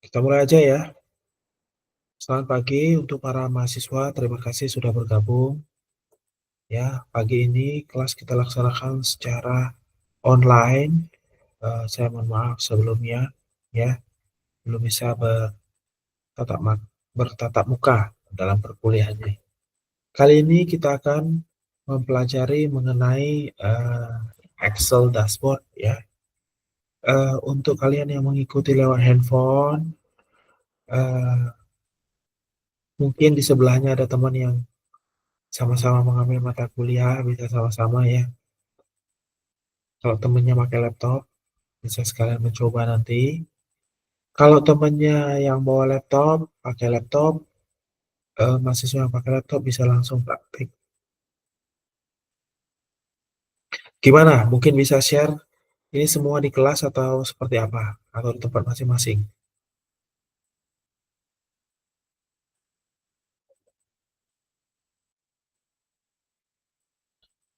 Kita mulai aja ya. Selamat pagi untuk para mahasiswa, terima kasih sudah bergabung. Ya, pagi ini kelas kita laksanakan secara online. Saya mohon maaf sebelumnya, ya, belum bisa bertatap muka dalam perkuliahannya. Kali ini kita akan mempelajari mengenai Excel dashboard, ya. Untuk kalian yang mengikuti lewat handphone, eh, mungkin di sebelahnya ada teman yang sama-sama mengambil mata kuliah, bisa sama-sama ya. Kalau temennya pakai laptop, bisa sekalian mencoba nanti. Kalau temennya yang bawa laptop, pakai laptop, mahasiswa yang pakai laptop bisa langsung praktik. Gimana? Mungkin bisa share ini semua di kelas atau seperti apa? Atau di tempat masing-masing?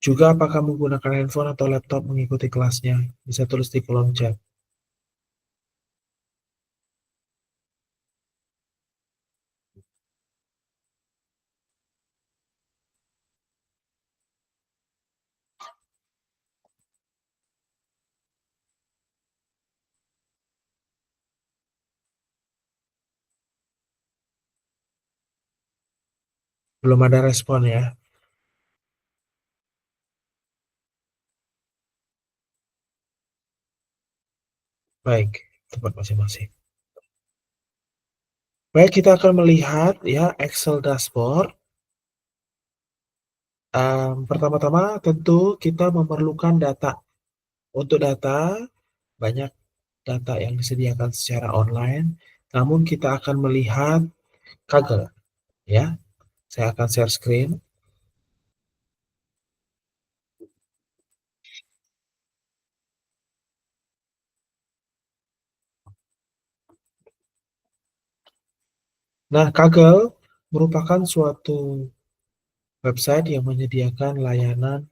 Juga apakah menggunakan handphone atau laptop mengikuti kelasnya? Bisa tulis di kolom chat. Belum ada respon ya? Baik, tempat masing-masing. Baik, kita akan melihat ya Excel dashboard. Pertama-tama tentu kita memerlukan data. Untuk data, banyak data yang disediakan secara online, namun kita akan melihat Kaggle ya. Saya akan share screen. Nah, Kaggle merupakan suatu website yang menyediakan layanan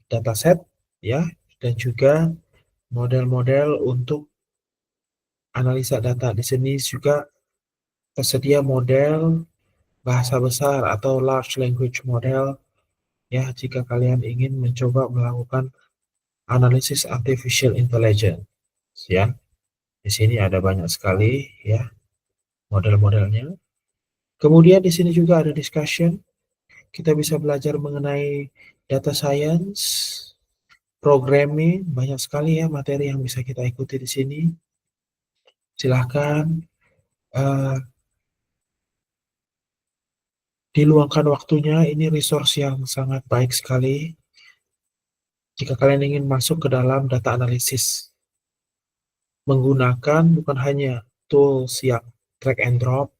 dataset ya dan juga model-model untuk analisa data. Di sini juga tersedia model bahasa besar atau large language model ya jika kalian ingin mencoba melakukan analisis artificial intelligence ya. Di sini ada banyak sekali ya model-modelnya. Kemudian di sini juga ada discussion. Kita bisa belajar mengenai data science, programming, banyak sekali ya materi yang bisa kita ikuti di sini. Silahkan diluangkan waktunya. Ini resource yang sangat baik sekali jika kalian ingin masuk ke dalam data analisis. Menggunakan bukan hanya tools yang drag and drop,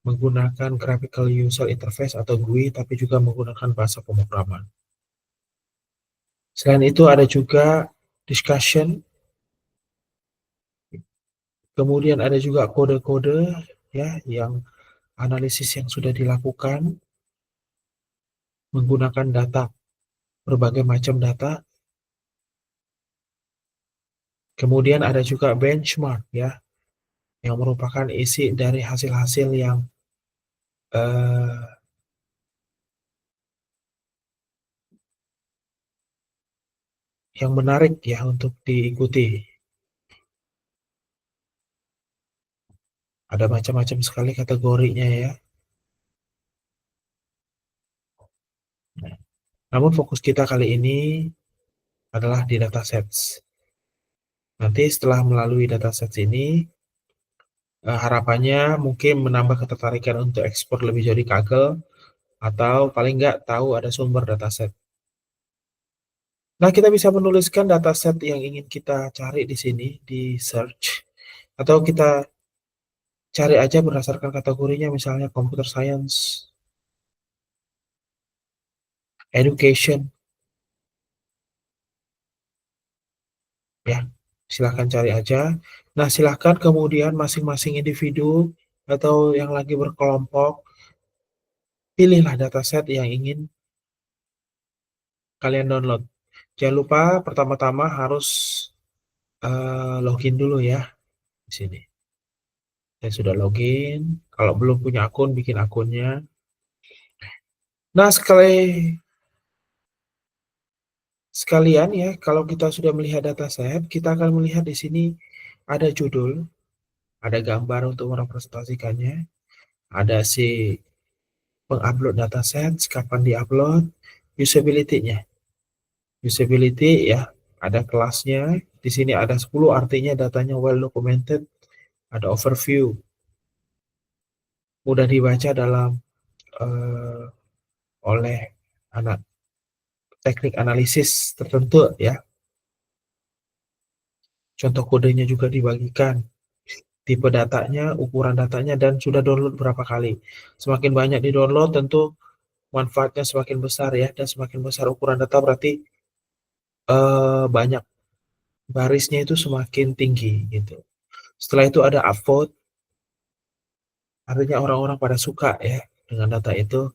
menggunakan graphical user interface atau GUI, tapi juga menggunakan bahasa pemrograman. Selain itu ada juga discussion, kemudian ada juga kode-kode ya yang analisis yang sudah dilakukan menggunakan data, berbagai macam data. Kemudian ada juga benchmark ya yang merupakan isi dari hasil-hasil eh, yang menarik ya untuk diikuti. Ada macam-macam sekali kategorinya ya. Namun fokus kita kali ini adalah di datasets. Nanti setelah melalui datasets ini, harapannya mungkin menambah ketertarikan untuk ekspor lebih jauh di Kaggle, atau paling nggak tahu ada sumber dataset. Nah, kita bisa menuliskan dataset yang ingin kita cari di sini, di search, atau kita cari aja berdasarkan kategorinya, misalnya computer science, education, ya. Silahkan cari aja. Nah, silahkan kemudian masing-masing individu atau yang lagi berkelompok, pilihlah dataset yang ingin kalian download. Jangan lupa pertama-tama harus login dulu ya. di sini. Saya sudah login. Kalau belum punya akun, bikin akunnya. Nah, sekalian ya, kalau kita sudah melihat dataset, kita akan melihat di sini ada judul, ada gambar untuk merepresentasikannya, ada si pengupload dataset, kapan diupload, usability-nya. Usability ya, ada kelasnya. Di sini ada 10, artinya datanya well documented, ada overview, mudah dibaca eh, oleh anak teknik analisis tertentu ya. Contoh kodenya juga dibagikan, tipe datanya, ukuran datanya, dan sudah download berapa kali. Semakin banyak di-download tentu manfaatnya semakin besar ya, dan semakin besar ukuran data berarti banyak barisnya itu semakin tinggi gitu. Setelah itu ada upvote, artinya orang-orang pada suka ya dengan data itu.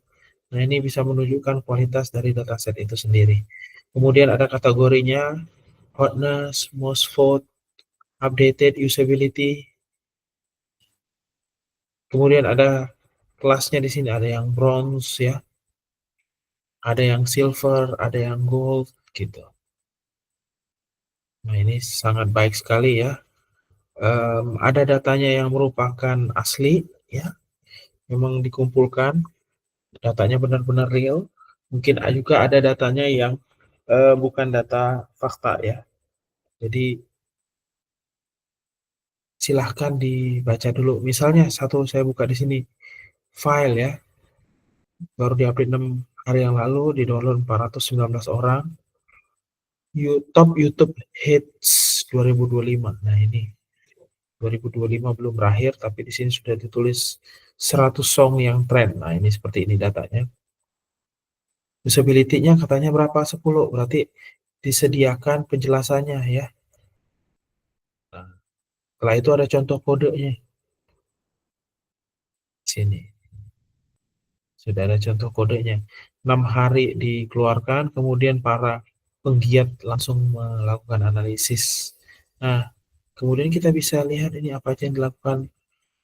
Nah, ini bisa menunjukkan kualitas dari dataset itu sendiri. Kemudian ada kategorinya, hotness, most vote, updated, usability. Kemudian ada kelasnya di sini, ada yang bronze ya, ada yang silver, ada yang gold gitu. Nah, ini sangat baik sekali ya. Ada datanya yang merupakan asli ya, memang dikumpulkan, datanya benar-benar real. Mungkin juga ada datanya yang bukan data fakta ya. Jadi silahkan dibaca dulu. Misalnya satu saya buka di sini, file ya, baru diupdate 6 hari yang lalu, di-download 419 orang. Top YouTube Hits 2025. Nah, ini 2025 belum berakhir, tapi di sini sudah ditulis 100 song yang trend. Nah, ini seperti ini datanya. Usability-nya katanya berapa? 10. Berarti disediakan penjelasannya ya. Nah, setelah itu ada contoh kodenya. Sini. Sudah ada contoh kodenya. 6 hari dikeluarkan, kemudian para penggiat langsung melakukan analisis. Nah, kemudian kita bisa lihat ini apa aja yang dilakukan.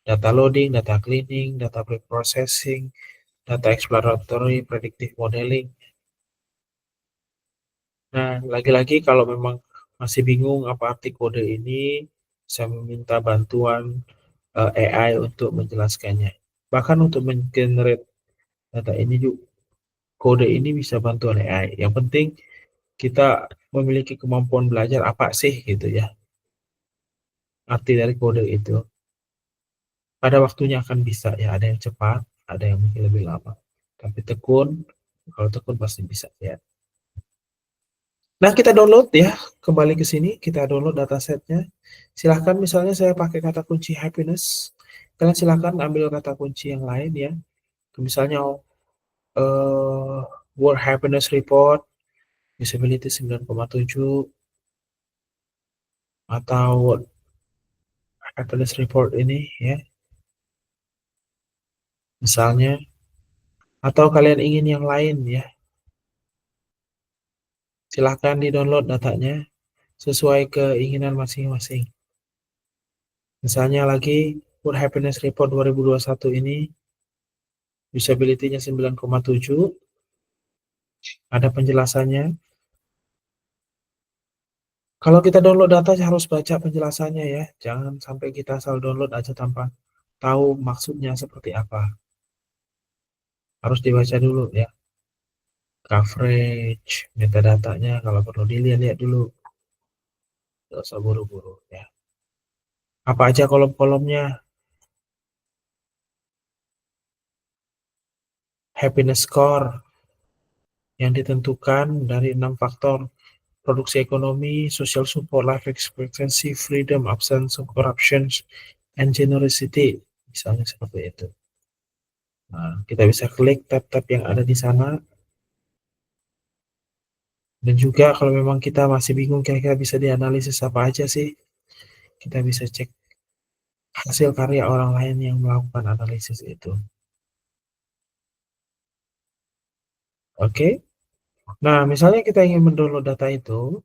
Data loading, data cleaning, data pre-processing, data exploratory, predictive modeling. Nah, lagi-lagi kalau memang masih bingung apa arti kode ini, saya meminta bantuan AI untuk menjelaskannya. Bahkan untuk mengenerate data ini juga, kode ini bisa bantuan AI. Yang penting kita memiliki kemampuan belajar apa sih gitu ya, arti dari kode itu. Pada waktunya akan bisa ya, ada yang cepat, ada yang mungkin lebih lama. Tapi tekun, kalau tekun pasti bisa ya. Nah, kita download ya, kembali ke sini, kita download datasetnya. Silahkan misalnya saya pakai kata kunci happiness, kalian silahkan ambil kata kunci yang lain ya. Misalnya eh, World Happiness Report, Usability 9,7, atau World Happiness Report ini ya, misalnya. Atau kalian ingin yang lain ya, silahkan di-download datanya sesuai keinginan masing-masing. Misalnya lagi World Happiness Report 2021 ini usability-nya 9,7, ada penjelasannya. Kalau kita download data harus baca penjelasannya ya, jangan sampai kita asal download aja tanpa tahu maksudnya seperti apa. Harus dibaca dulu ya. Coverage, metadatanya kalau perlu dilihat-lihat dulu. Tidak usah buru-buru ya. Apa aja kolom-kolomnya? Happiness score yang ditentukan dari 6 faktor: produksi ekonomi, social support, life expectancy, freedom, absence of corruption, and generosity. Misalnya seperti itu. Nah, kita bisa klik tab-tab yang ada di sana. Dan juga kalau memang kita masih bingung kira-kira bisa dianalisis apa aja sih, kita bisa cek hasil karya orang lain yang melakukan analisis itu. Oke. Nah, misalnya kita ingin mendownload data itu,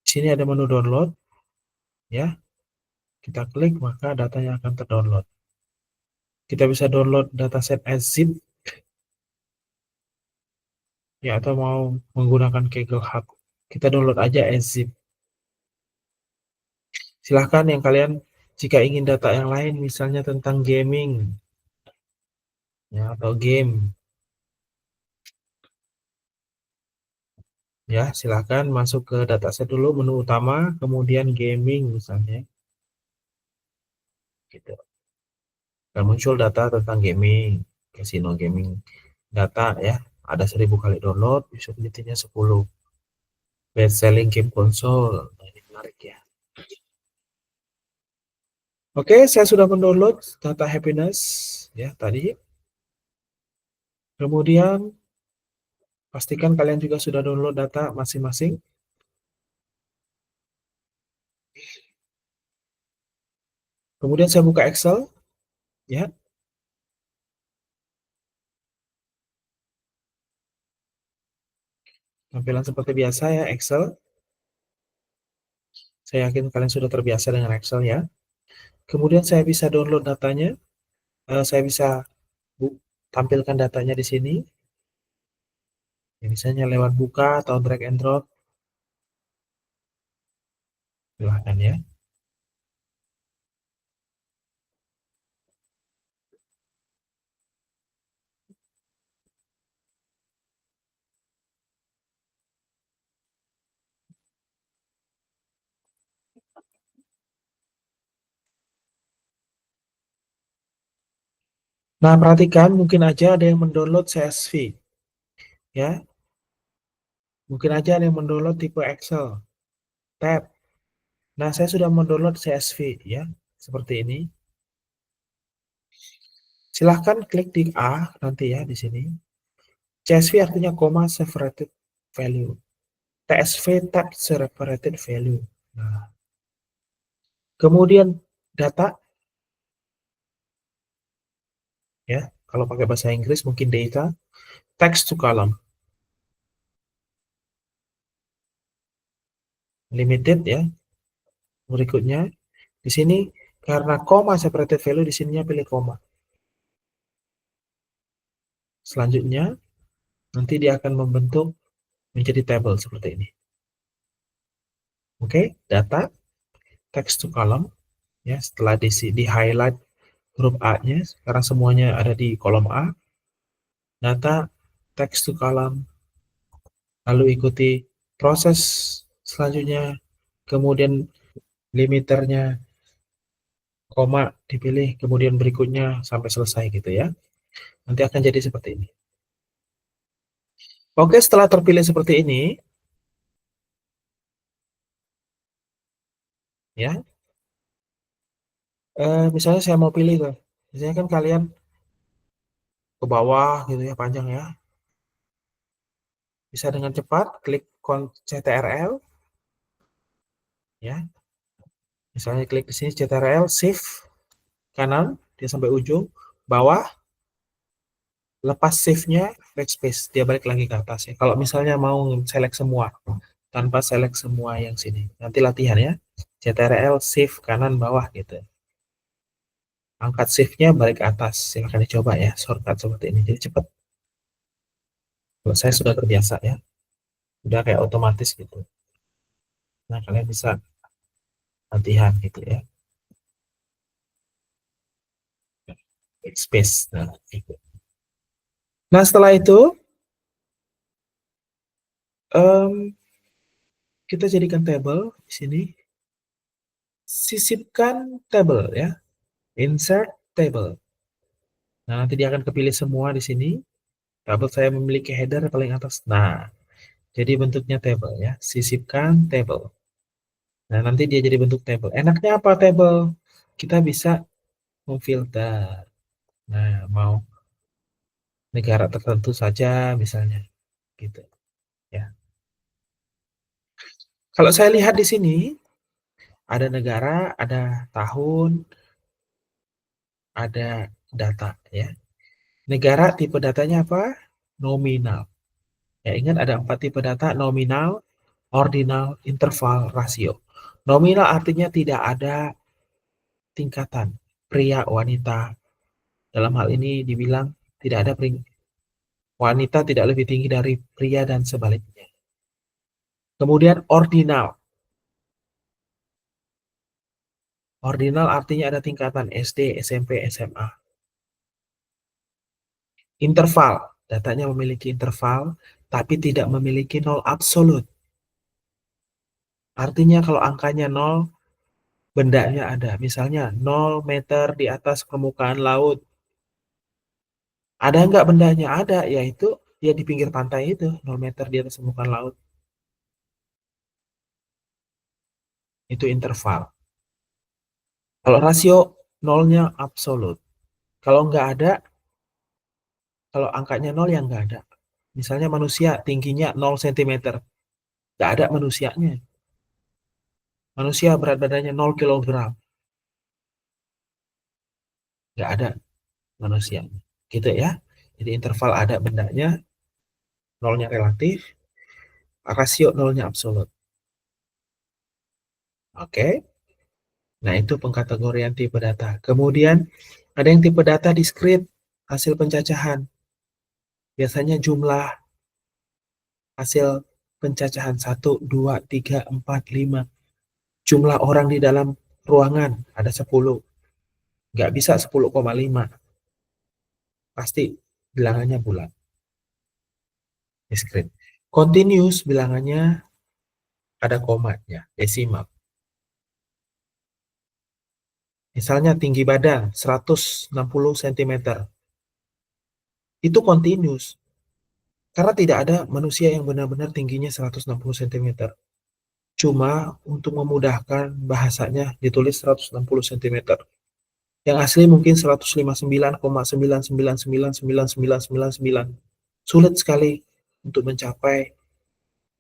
di sini ada menu download, ya. Kita klik, maka datanya akan terdownload. Kita bisa download dataset as zip, ya, atau mau menggunakan Kaggle Hub. Kita download aja as zip. Silahkan yang kalian, jika ingin data yang lain, misalnya tentang gaming, ya, atau game, ya, silahkan masuk ke dataset dulu, menu utama, kemudian gaming misalnya, gitu. Dan muncul data tentang gaming, casino gaming, data ya, ada 1000 kali download, usability-nya 10. Best selling game console, nah, ini menarik ya. Oke, saya sudah mendownload data happiness ya tadi. Kemudian pastikan kalian juga sudah download data masing-masing. Kemudian saya buka Excel ya. Tampilan seperti biasa ya Excel. Saya yakin kalian sudah terbiasa dengan Excel ya. Kemudian saya bisa download datanya. Saya bisa tampilkan datanya di sini. Ya, misalnya lewat buka atau drag and drop. Silahkan ya. Nah, perhatikan mungkin aja ada yang mendownload CSV ya. Mungkin aja ada yang mendownload tipe Excel, tab. Nah, saya sudah mendownload CSV ya, seperti ini. Silahkan klik di A nanti ya di sini. CSV artinya comma separated value. TSV tab separated value. Nah, kemudian data ya, kalau pakai bahasa Inggris mungkin data, text to column. Limited ya. Berikutnya di sini karena comma separated value di sininya pilih comma. Selanjutnya nanti dia akan membentuk menjadi table seperti ini. Oke, data text to column ya, setelah di highlight huruf A-nya, sekarang semuanya ada di kolom A. Data text to column, lalu ikuti proses selanjutnya, kemudian limiternya, koma dipilih, kemudian berikutnya sampai selesai gitu ya. Nanti akan jadi seperti ini. Oke, setelah terpilih seperti ini, ya, misalnya saya mau pilih tuh, misalnya kan kalian ke bawah gitu ya, panjang ya, bisa dengan cepat klik CTRL, ya, misalnya klik di sini CTRL, shift kanan, dia sampai ujung, bawah, lepas shift-nya, backspace, dia balik lagi ke atas ya. Kalau misalnya mau select semua, tanpa select semua yang sini, nanti latihan ya, CTRL, shift kanan, bawah gitu. Angkat shift-nya balik ke atas, silahkan dicoba ya, shortcut seperti ini, jadi cepat. Kalau saya sudah terbiasa ya, udah kayak otomatis gitu. Nah, kalian bisa latihan gitu ya. Backspace. Nah, gitu. Nah, setelah itu, kita jadikan table di sini. Sisipkan table ya. Insert table. Nah, nanti dia akan kepilih semua di sini. Tabel saya memiliki header paling atas. Nah, jadi bentuknya table ya. Sisipkan table. Nah, nanti dia jadi bentuk table. Enaknya apa table? Kita bisa memfilter. Nah, mau negara tertentu saja misalnya gitu ya. Kalau saya lihat di sini ada negara, ada tahun, ada data ya. Negara tipe datanya apa? Nominal. Ya, ingat ada 4 tipe data: nominal, ordinal, interval, rasio. Nominal artinya tidak ada tingkatan, pria, wanita. Dalam hal ini dibilang tidak ada wanita tidak lebih tinggi dari pria dan sebaliknya. Kemudian ordinal. Ordinal artinya ada tingkatan SD, SMP, SMA. Interval, datanya memiliki interval, tapi tidak memiliki nol absolut. Artinya kalau angkanya 0, bendanya ada. Misalnya 0 meter di atas permukaan laut. Ada nggak bendanya? Ada, yaitu ya di pinggir pantai itu, 0 meter di atas permukaan laut. Itu interval. Kalau rasio, nolnya absolut. Kalau nggak ada, kalau angkanya 0 ya nggak ada. Misalnya manusia tingginya 0 cm. Nggak ada manusianya. Manusia berat badannya 0 kilogram. Nggak ada manusianya. Gitu ya. Jadi interval ada bendanya, nolnya relatif, rasio nolnya absolut. Oke. Nah, itu pengkategorian tipe data. Kemudian ada yang tipe data diskrit, hasil pencacahan. Biasanya jumlah hasil pencacahan 1, 2, 3, 4, 5. Jumlah orang di dalam ruangan ada 10. Nggak bisa 10,5. Pasti bilangannya bulat. Diskrit. Continuous bilangannya ada komanya, desimal. Misalnya tinggi badan 160 cm. Itu continuous. Karena tidak ada manusia yang benar-benar tingginya 160 cm. Cuma untuk memudahkan bahasanya ditulis 160 cm. Yang asli mungkin 159,9999999. Sulit sekali untuk mencapai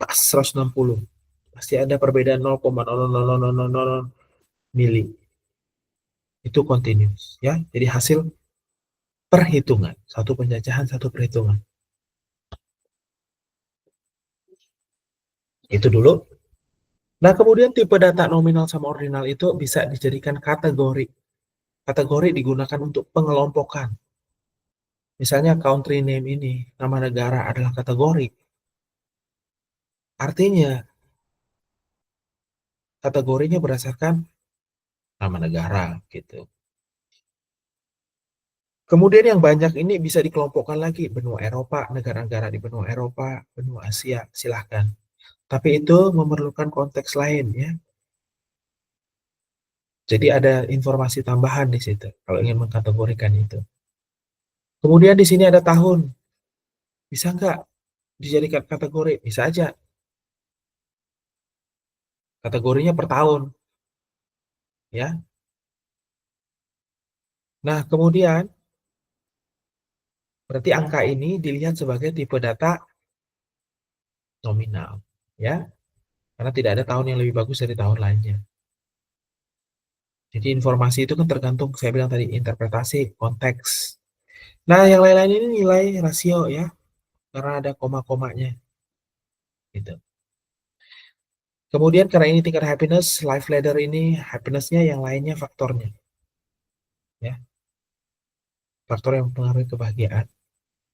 pas 160. Pasti ada perbedaan 0,00000 mili. Itu continuous ya. Jadi hasil perhitungan, satu penjajahan, satu perhitungan. Itu dulu. Nah, kemudian tipe data nominal sama ordinal itu bisa dijadikan kategori. Kategori digunakan untuk pengelompokan. Misalnya country name ini, nama negara adalah kategori. Artinya, kategorinya berdasarkan nama negara gitu. Kemudian yang banyak ini bisa dikelompokkan lagi, benua Eropa, negara-negara di benua Eropa, benua Asia, silahkan. Tapi itu memerlukan konteks lain ya. Jadi ada informasi tambahan di situ kalau ingin mengkategorikan itu. Kemudian di sini ada tahun. Bisa nggak dijadikan kategori? Bisa aja. Kategorinya per tahun. Ya. Nah, kemudian berarti angka ini dilihat sebagai tipe data nominal. Ya. Karena tidak ada tahun yang lebih bagus dari tahun lainnya. Jadi informasi itu kan tergantung, saya bilang tadi, interpretasi, konteks. Nah, yang lain-lain ini nilai rasio ya. Karena ada koma-komanya. Gitu. Kemudian karena ini tingkat happiness, life ladder ini happiness-nya, yang lainnya faktornya. Ya. Faktor yang mempengaruhi kebahagiaan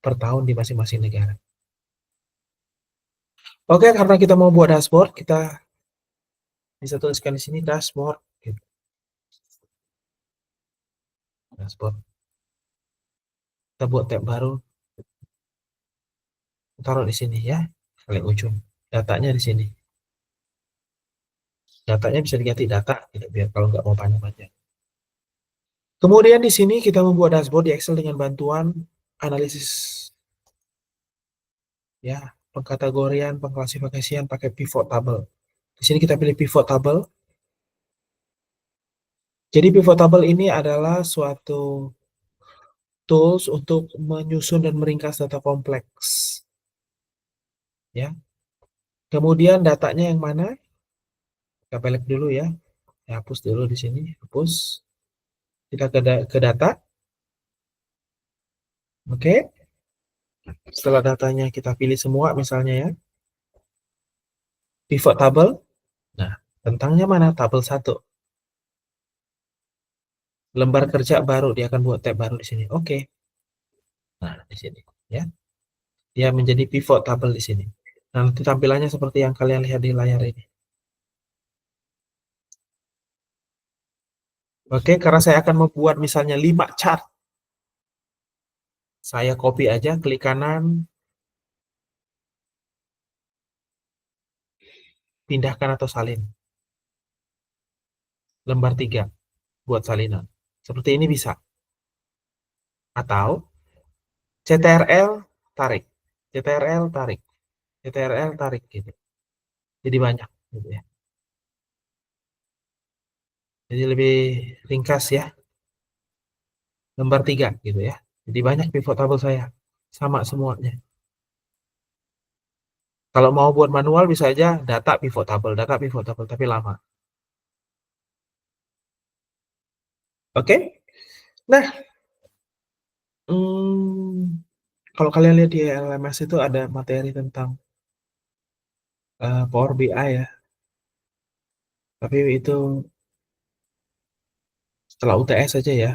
per tahun di masing-masing negara. Oke, karena kita mau buat dashboard, kita bisa tuliskan di sini dashboard. Gitu. Dashboard. Kita buat tab baru, taruh di sini ya, paling ujung. Datanya di sini. Datanya bisa diganti data, gitu, biar kalau nggak mau panjang-panjang. Kemudian di sini kita membuat dashboard di Excel dengan bantuan analisis ya, pengkategorian, pengklasifikasian pakai pivot table. Di sini kita pilih pivot table. Jadi pivot table ini adalah suatu tools untuk menyusun dan meringkas data kompleks. Ya. Kemudian datanya yang mana? Kita pelek dulu ya. Hapus dulu di sini, hapus. Kita ke data. Oke. Setelah datanya kita pilih semua misalnya ya. Pivot table. Nah, tentangnya mana? Tabel 1. lembar kerja baru, dia akan buat tab baru di sini. Oke. Nah, di sini ya. Dia menjadi pivot table di sini. Nah, nanti tampilannya seperti yang kalian lihat di layar ini. Oke, karena saya akan membuat misalnya 5 chart. Saya copy aja, klik kanan, pindahkan atau salin. Lembar 3 buat salinan. Seperti ini bisa. Atau CTRL tarik, CTRL tarik, CTRL tarik gitu. Jadi banyak gitu ya. Jadi lebih ringkas ya. Lembar 3 gitu ya. Jadi banyak pivot table saya. Sama semuanya. Kalau mau buat manual bisa aja data pivot table, tapi lama. Oke? Nah, kalau kalian lihat di LMS itu ada materi tentang Power BI ya. Tapi itu setelah UTS saja ya.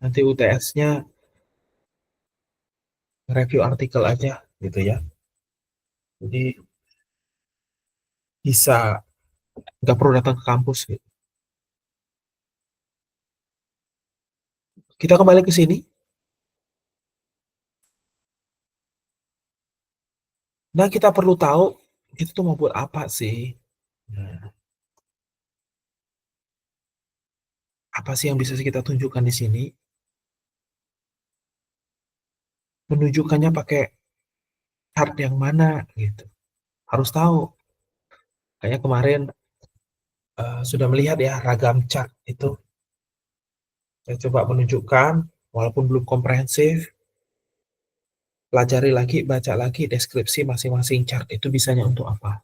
Nanti UTS-nya review artikel aja gitu ya. Jadi bisa nggak perlu datang ke kampus gitu. Kita kembali ke sini. Nah, kita perlu tahu itu tuh mau buat apa sih? Nah, apa sih yang bisa kita tunjukkan di sini? Menunjukkannya pakai chart yang mana gitu. Harus tahu. Kayak kemarin sudah melihat ya ragam chart itu. Saya coba menunjukkan, walaupun belum komprehensif, pelajari lagi, baca lagi deskripsi masing-masing chart itu bisanya untuk apa.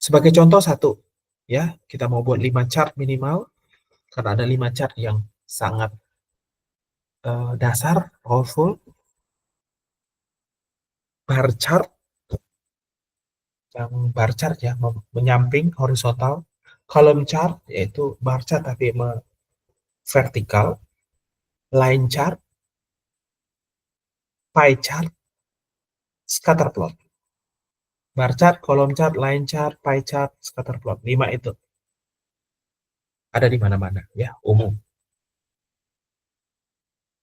Sebagai contoh satu, ya kita mau buat 5 chart minimal, karena ada 5 chart yang sangat dasar, powerful. Bar chart, yang bar chart ya, menyamping, horizontal. Column chart, yaitu bar chart tapi vertikal. Line chart, pie chart, scatter plot. Bar chart, column chart, line chart, pie chart, scatter plot. 5 itu ada di mana-mana ya, umum.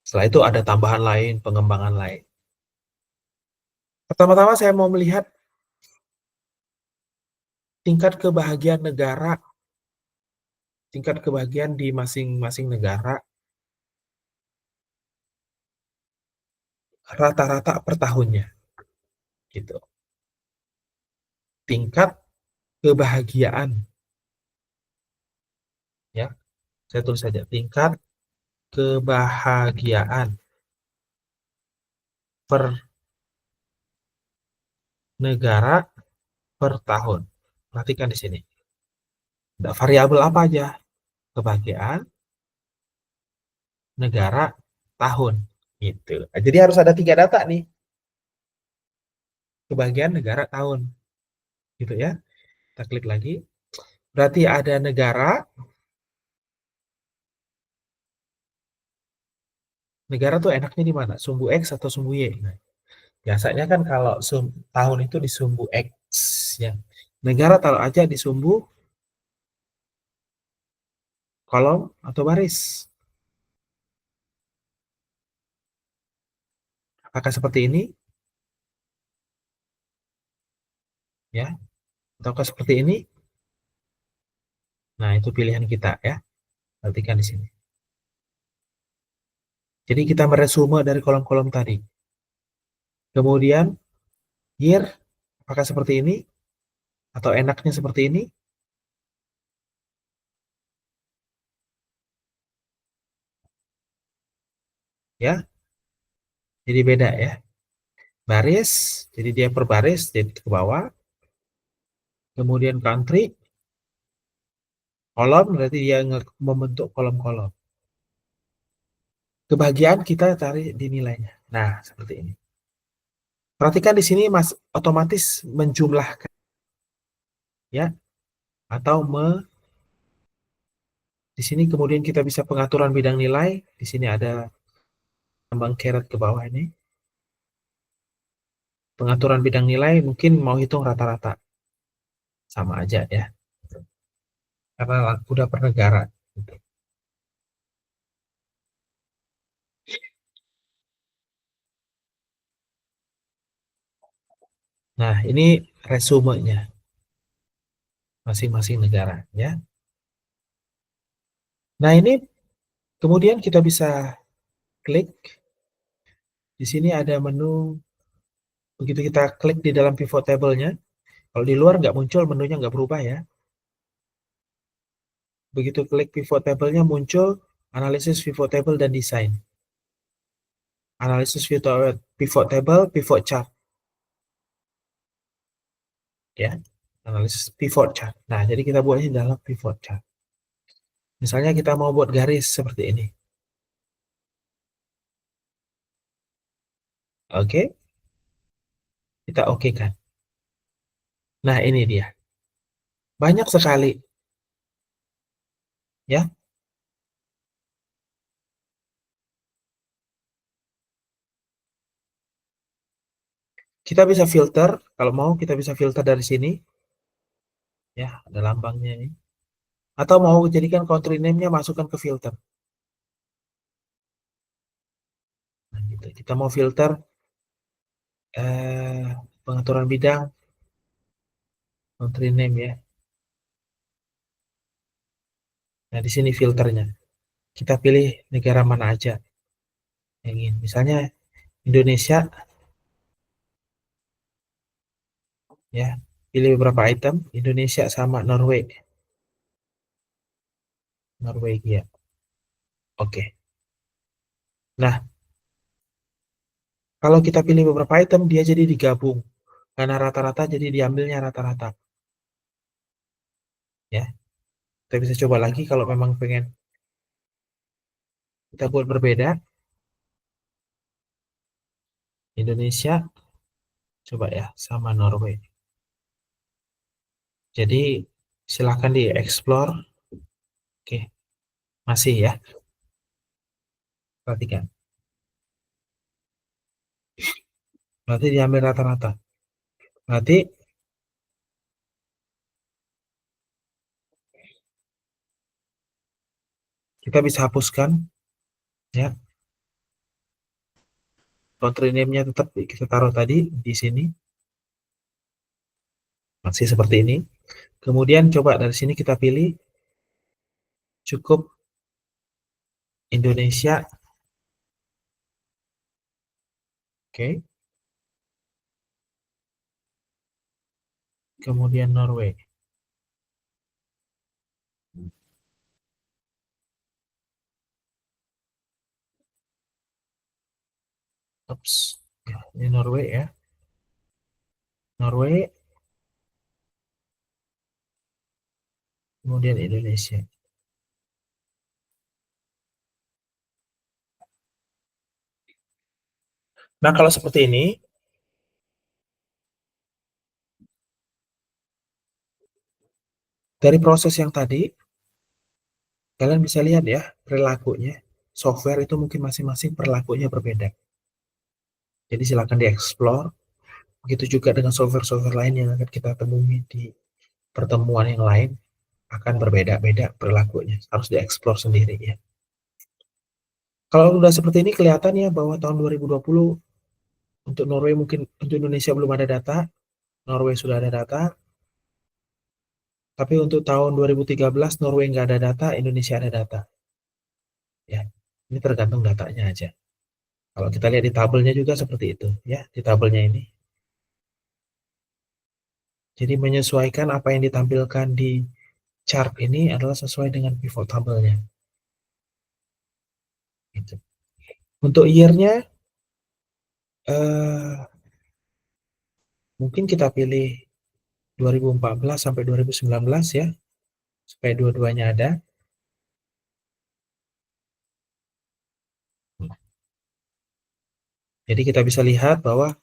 Setelah itu ada tambahan lain, pengembangan lain. Pertama-tama saya mau melihat tingkat kebahagiaan negara, tingkat kebahagiaan di masing-masing negara, rata-rata per tahunnya. Gitu. Tingkat kebahagiaan. Ya, saya tulis saja. Tingkat kebahagiaan per negara per tahun. Perhatikan di sini. Ada variabel apa aja? Kebahagiaan, negara, tahun. Gitu. Jadi harus ada 3 data nih. Kebahagiaan, negara, tahun. Gitu ya. Kita klik lagi. Berarti ada negara. Negara tuh enaknya di mana? Sumbu X atau sumbu Y? Nah, biasanya kan kalau tahun itu di sumbu X. Ya. Negara taruh aja di sumbu kolom atau baris. Apakah seperti ini? Ya, ataukah seperti ini? Nah, itu pilihan kita ya. Perhatikan di sini. Jadi kita meresume dari kolom-kolom tadi. Kemudian year, apakah seperti ini? Atau enaknya seperti ini? Ya, jadi beda ya. Baris, jadi dia per baris, jadi ke bawah. Kemudian country, kolom, berarti dia membentuk kolom-kolom. Kebahagiaan kita cari di nilainya. Nah, seperti ini. Perhatikan di sini Mas otomatis menjumlahkan ya atau Di sini kemudian kita bisa pengaturan bidang nilai. Di sini ada tambang caret ke bawah ini. Pengaturan bidang nilai mungkin mau hitung rata-rata. Sama aja ya. Karena udah per negara. Nah, ini resumenya masing-masing negara ya. Nah, ini kemudian kita bisa klik. Di sini ada menu. Begitu kita klik di dalam pivot table-nya, kalau di luar nggak muncul, menunya nggak berubah ya. Begitu klik pivot table-nya muncul analisis pivot table dan desain. Analisis pivot table, pivot chart ya. Analisis pivot chart. Nah, jadi kita buatnya dalam pivot chart. Misalnya kita mau buat garis seperti ini. Oke, kita oke kan. Nah, ini dia. Banyak sekali ya. Kita bisa filter, kalau mau kita bisa filter dari sini. Ya, ada lambangnya ini. Atau mau jadikan country name-nya masukkan ke filter. Nah, gitu. Kita mau filter pengaturan bidang, country name ya. Nah, di sini filternya. Kita pilih negara mana aja yang ingin. Misalnya Indonesia ya. Pilih beberapa item, Indonesia sama Norway. Norwegia. Oke. Nah, kalau kita pilih beberapa item, dia jadi digabung. Karena rata-rata jadi diambilnya rata-rata. Ya. Kita bisa coba lagi kalau memang pengen kita buat berbeda. Indonesia coba ya sama Norway. Jadi silahkan di explore. Oke, masih ya. Perhatikan. Berarti diambil rata-rata. Berarti kita bisa hapuskan ya. Country name-nya tetap kita taruh tadi di sini. Masih seperti ini. Kemudian coba dari sini kita pilih cukup Indonesia. Oke. Kemudian Norway. Ups. Ya, ini Norway ya. Norway. Kemudian Indonesia. Nah, kalau seperti ini, dari proses yang tadi, kalian bisa lihat ya, perilakunya. Software itu mungkin masing-masing perilakunya berbeda. Jadi silakan dieksplor. Begitu juga dengan software-software lain yang akan kita temui di pertemuan yang lain, akan berbeda-beda perilakunya. Harus dieksplor sendiri ya. Kalau udah seperti ini kelihatan ya bahwa tahun 2020 untuk Norway mungkin untuk Indonesia belum ada data, Norway sudah ada data, tapi untuk tahun 2013 Norway nggak ada data, Indonesia ada data. Ya, ini tergantung datanya aja. Kalau kita lihat di tabelnya juga seperti itu, ya di tabelnya ini. Jadi menyesuaikan apa yang ditampilkan di chart ini adalah sesuai dengan pivot tabelnya. Gitu. Untuk year-nya, mungkin kita pilih 2014 sampai 2019 ya, supaya dua-duanya ada. Jadi kita bisa lihat bahwa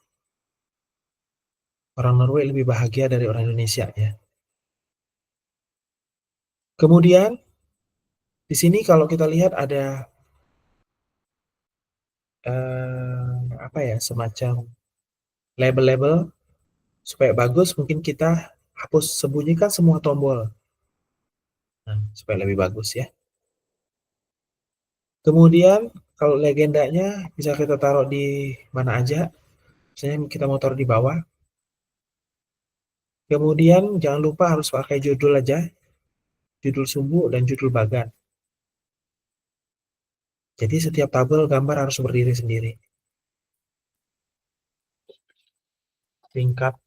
orang Norway lebih bahagia dari orang Indonesia ya. Kemudian Di sini kalau kita lihat ada apa ya, semacam label-label supaya bagus. Mungkin kita hapus, sembunyikan semua tombol, nah, supaya lebih bagus ya. Kemudian kalau legendanya bisa kita taruh di mana aja. Misalnya kita mau taruh di bawah. Kemudian jangan lupa harus pakai judul aja, judul sumbu dan judul bagan. Jadi setiap tabel gambar harus berdiri sendiri. Tingkat,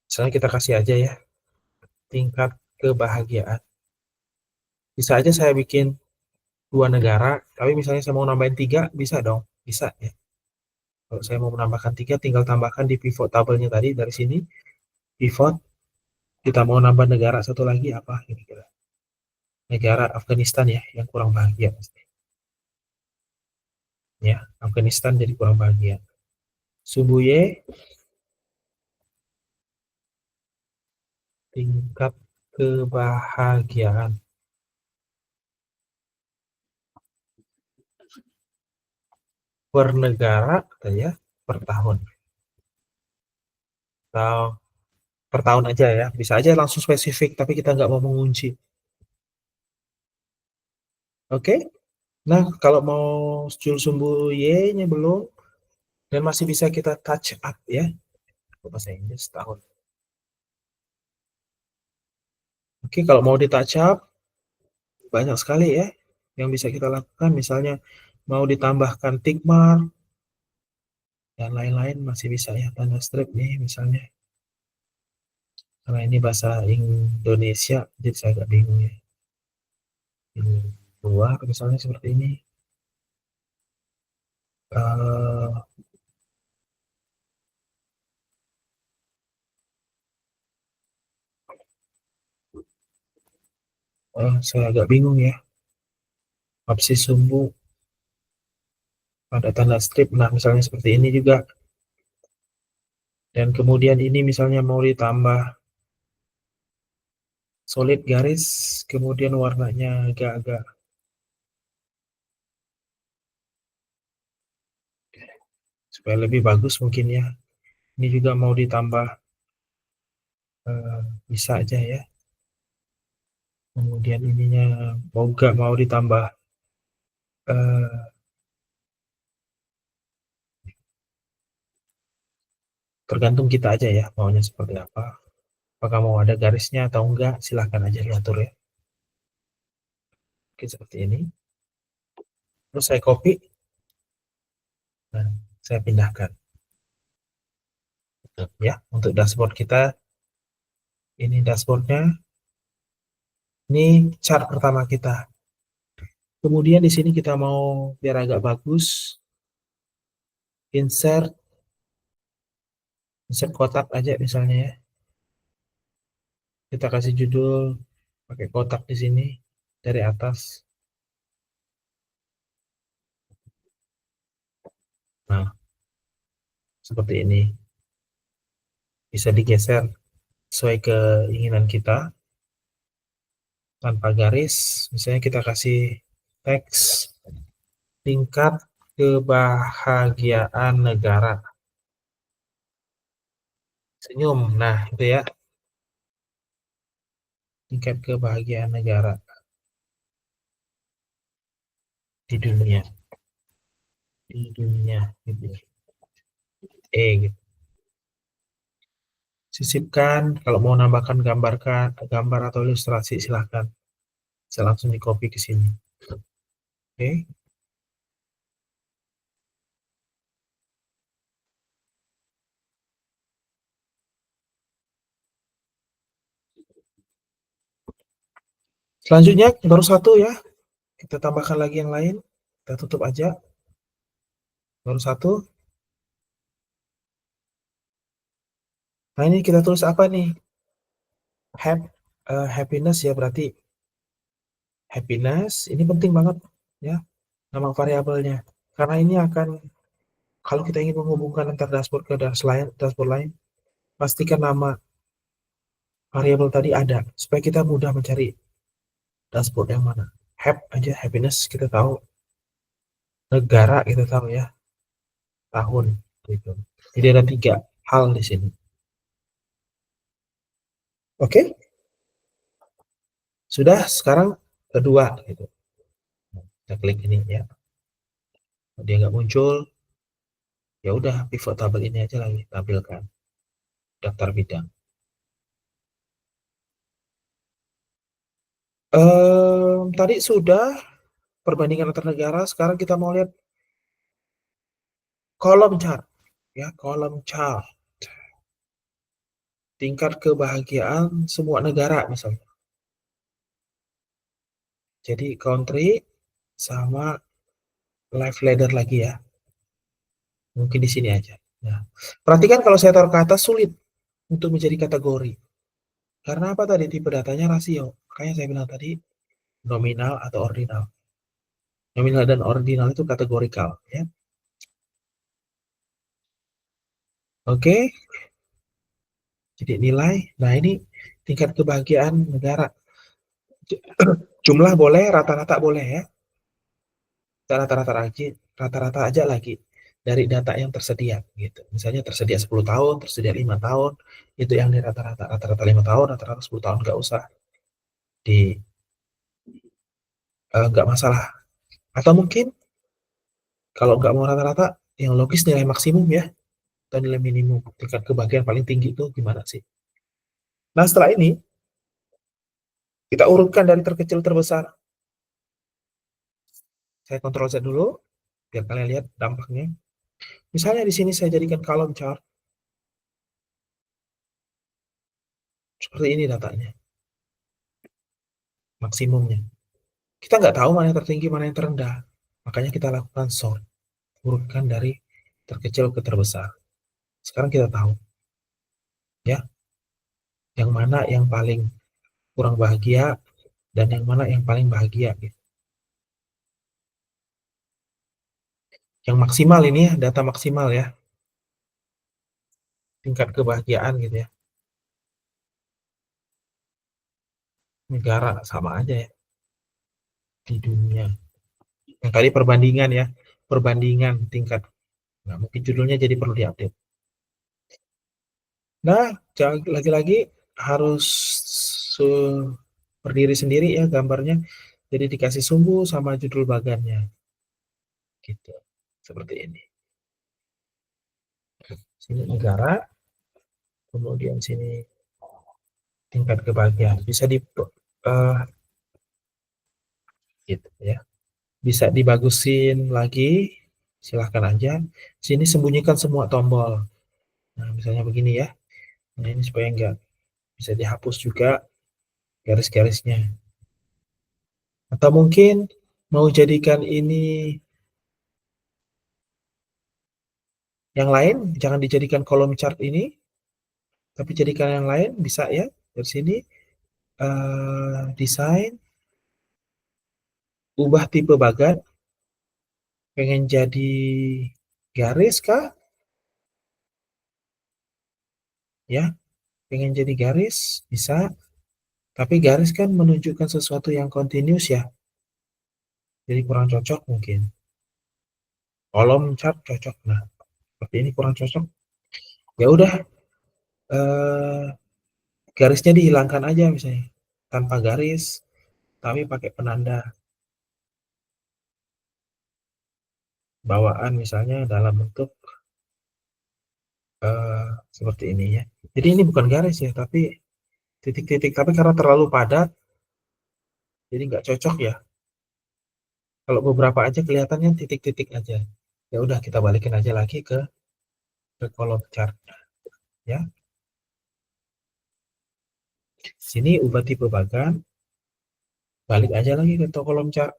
misalnya kita kasih aja ya, tingkat kebahagiaan. Bisa aja saya bikin 2 negara, tapi misalnya saya mau nambahin 3, bisa dong, bisa ya. Kalau saya mau menambahkan 3, tinggal tambahkan di pivot tabelnya tadi dari sini, pivot, kita mau nambah negara satu lagi apa kira-kira. Negara Afghanistan ya, yang kurang bahagia pasti. Ya, Afghanistan jadi kurang bahagia. Sumbu Y, tingkat kebahagiaan per negara ya, per tahun. Atau per tahun aja ya, bisa aja langsung spesifik, tapi kita nggak mau mengunci. Oke, nah kalau mau judul sumbu Y-nya belum, dan masih bisa kita touch up ya, bahasa Inggris tahun. Oke, kalau mau di touch up, banyak sekali ya yang bisa kita lakukan. Misalnya mau ditambahkan tick mark dan lain-lain masih bisa ya, tanda strip nih misalnya. Karena ini bahasa Indonesia, jadi saya agak bingung ya. Ini luar misalnya seperti ini. Uh, saya agak bingung ya. Absis sumbu pada tanda strip. Nah, misalnya seperti ini juga. Dan kemudian ini misalnya mau ditambah solid garis, kemudian warnanya agak-agak supaya lebih bagus mungkin ya. Ini juga mau ditambah, bisa aja ya. Kemudian ininya mau nggak mau ditambah, tergantung kita aja ya maunya seperti apa. Apakah mau ada garisnya atau enggak, silahkan aja diatur ya. Oke, seperti ini. Terus saya copy dan saya pindahkan. Ya, untuk dashboard kita, ini dashboardnya. Ini chart pertama kita. Kemudian di sini kita mau biar agak bagus, insert kotak aja misalnya ya. Kita kasih judul pakai kotak di sini dari atas. Nah, seperti ini. Bisa digeser sesuai keinginan kita tanpa garis. Misalnya kita kasih teks tingkat kebahagiaan negara. Senyum. Nah, itu ya. Tingkat kebahagiaan negara di dunia. Di dunia gitu. Gitu. Sisipkan, kalau mau nambahkan gambar atau ilustrasi silahkan. Saya langsung di copy ke sini. Oke. Selanjutnya baru satu ya. Kita tambahkan lagi yang lain. Kita tutup aja. Baru satu. Nah, ini kita tulis apa nih? Happiness ya, berarti happiness ini penting banget ya, nama variabelnya. Karena ini akan, kalau kita ingin menghubungkan antar dashboard ke dashboard lain, pastikan nama variabel tadi ada supaya kita mudah mencari dashboard yang mana. aja, happiness kita tahu, negara kita tahu ya, tahun gitu. Jadi ada 3 hal di sini. Oke? Sudah, sekarang kedua gitu. Kita klik ini ya. Kalau dia nggak muncul, ya udah pivot table ini aja lagi tampilkan daftar bidang. Tadi sudah perbandingan antar negara, sekarang kita mau lihat kolom chart ya, kolom chart. Tingkat kebahagiaan semua negara misalnya. Jadi country sama life ladder lagi ya. Mungkin di sini aja. Nah, perhatikan kalau saya taruh ke atas sulit untuk menjadi kategori. Karena apa tadi? Tipe datanya rasio. Makanya saya bilang tadi nominal atau ordinal. Nominal dan ordinal itu kategorikal ya. Oke. Jadi nilai. Nah, ini tingkat kebahagiaan negara. Jumlah boleh, rata-rata boleh ya. Rata-rata aja, rata-rata aja lagi dari data yang tersedia gitu. Misalnya tersedia 10 tahun, tersedia 5 tahun, itu yang di rata-rata. Rata-rata 5 tahun, rata-rata 10 tahun nggak usah di nggak masalah. Atau mungkin kalau nggak mau rata-rata, yang logis nilai maksimum ya, atau nilai minimum. Tingkat kebahagiaan paling tinggi itu gimana sih? Nah, setelah ini kita urutkan dari terkecil terbesar. Saya kontrol Z dulu biar kalian lihat dampaknya. Misalnya di sini saya jadikan kolom chart seperti ini datanya, maksimumnya. Kita nggak tahu mana yang tertinggi, mana yang terendah. Makanya kita lakukan sort, urutkan dari terkecil ke terbesar. Sekarang kita tahu ya, yang mana yang paling kurang bahagia dan yang mana yang paling bahagia gitu. Yang maksimal ini ya, data maksimal ya, tingkat kebahagiaan gitu ya. Negara sama aja ya di dunia. Yang tadi perbandingan ya, perbandingan tingkat. Nah, mungkin judulnya jadi perlu diupdate. Nah, lagi-lagi harus berdiri sendiri ya gambarnya. Jadi dikasih sumbu sama judul bagannya. Gitu. Seperti ini. Sini negara, kemudian sini tingkat kebahagiaan. Bisa di gitu ya. Bisa dibagusin lagi, silahkan aja. Sini sembunyikan semua tombol. Nah, misalnya begini ya. Nah, ini supaya enggak bisa dihapus juga garis-garisnya. Atau mungkin mau jadikan ini yang lain, jangan dijadikan kolom chart ini, tapi jadikan yang lain, bisa ya. Dari sini, desain, ubah tipe bagan, pengen jadi garis kah? Ya, pengen jadi garis, bisa. Tapi garis kan menunjukkan sesuatu yang continuous ya, jadi kurang cocok mungkin. Kolom chart cocok, nah, seperti ini kurang cocok. Ya udah, eh, garisnya dihilangkan aja misalnya, tanpa garis, tapi pakai penanda bawaan misalnya dalam bentuk seperti ini ya. Jadi ini bukan garis ya, tapi titik-titik. Tapi karena terlalu padat, jadi nggak cocok ya. Kalau beberapa aja kelihatannya titik-titik aja. Ya udah kita balikin aja lagi ke kolom chart ya. Sini ubah tipe bagan, balik aja lagi ke kolom chart.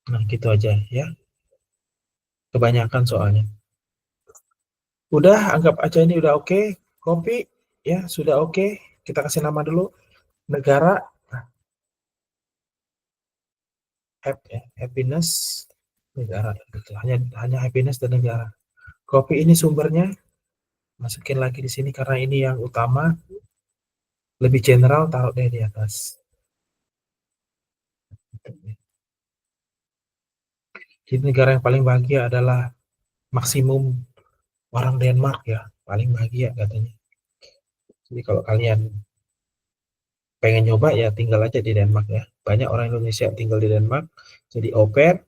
Nah gitu aja ya. Kebanyakan soalnya. Udah anggap aja ini udah oke. Copy ya sudah oke. Kita kasih nama dulu negara. Nah, happiness negara. Hanya happiness dan negara. Copy ini sumbernya, Masukin lagi di sini karena ini yang utama, lebih general taruh deh di atas. Jadi negara yang paling bahagia adalah maksimum orang Denmark ya, paling bahagia katanya. Jadi kalau kalian pengen nyoba ya tinggal aja di Denmark ya. Banyak orang Indonesia tinggal di Denmark, jadi au pair,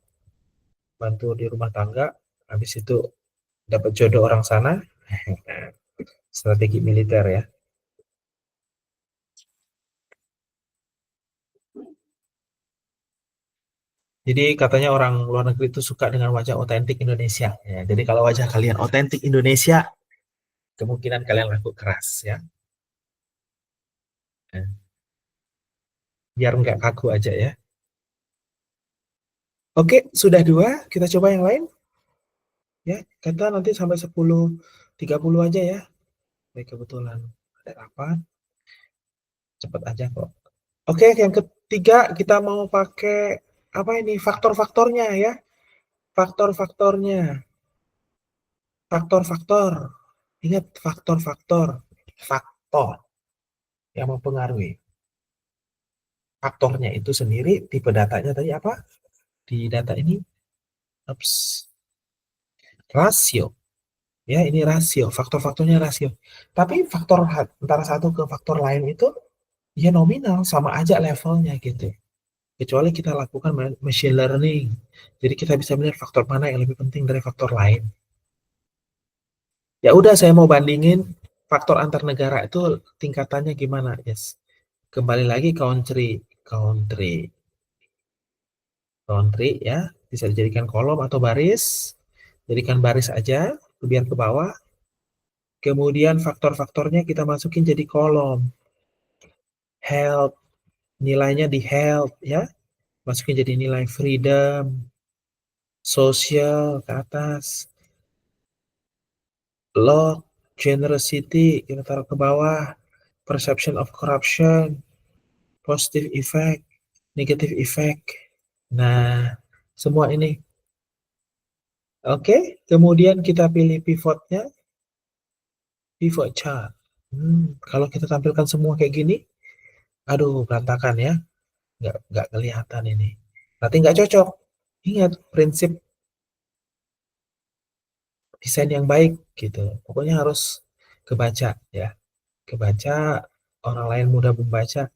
bantu di rumah tangga, habis itu dapat jodoh orang sana, strategi militer ya. Jadi katanya orang luar negeri itu suka dengan wajah otentik Indonesia. Ya, jadi kalau wajah kalian otentik Indonesia, kemungkinan kalian laku keras ya. Eh, Biar nggak kaku aja ya. Oke, sudah dua. Kita coba yang lain ya. Kita nanti sampai 10.30 aja ya. Baik, kebetulan ada rapat. Cepet aja kok. Oke, yang ketiga kita mau pakai apa ini? Faktor-faktornya ya. Faktor-faktornya. Faktor-faktor. Ingat faktor-faktor. Faktor yang mempengaruhi. Faktornya itu sendiri, tipe datanya tadi apa? Di data ini, ups, rasio. Ya, ini rasio. Faktor-faktornya rasio. Tapi faktor antara satu ke faktor lain itu ya nominal, sama aja levelnya gitu. Kecuali kita lakukan machine learning. Jadi kita bisa melihat faktor mana yang lebih penting dari faktor lain. Ya udah, saya mau bandingin faktor antar negara itu tingkatannya gimana, yes. Kembali lagi country, country, country ya, bisa dijadikan kolom atau baris. Jadikan baris aja biar ke bawah. Kemudian faktor-faktornya kita masukin jadi kolom. Health, nilainya di health ya. Masukin jadi nilai freedom, social ke atas. Law, generosity kita taruh ke bawah. Perception of corruption, positive effect, negative effect. Nah, semua ini. Oke, kemudian kita pilih pivotnya, pivot chart. Kalau kita tampilkan semua kayak gini, aduh berantakan ya, nggak kelihatan ini. Berarti nggak cocok. Ingat prinsip desain yang baik gitu. Pokoknya harus kebaca ya, kebaca, orang lain mudah membaca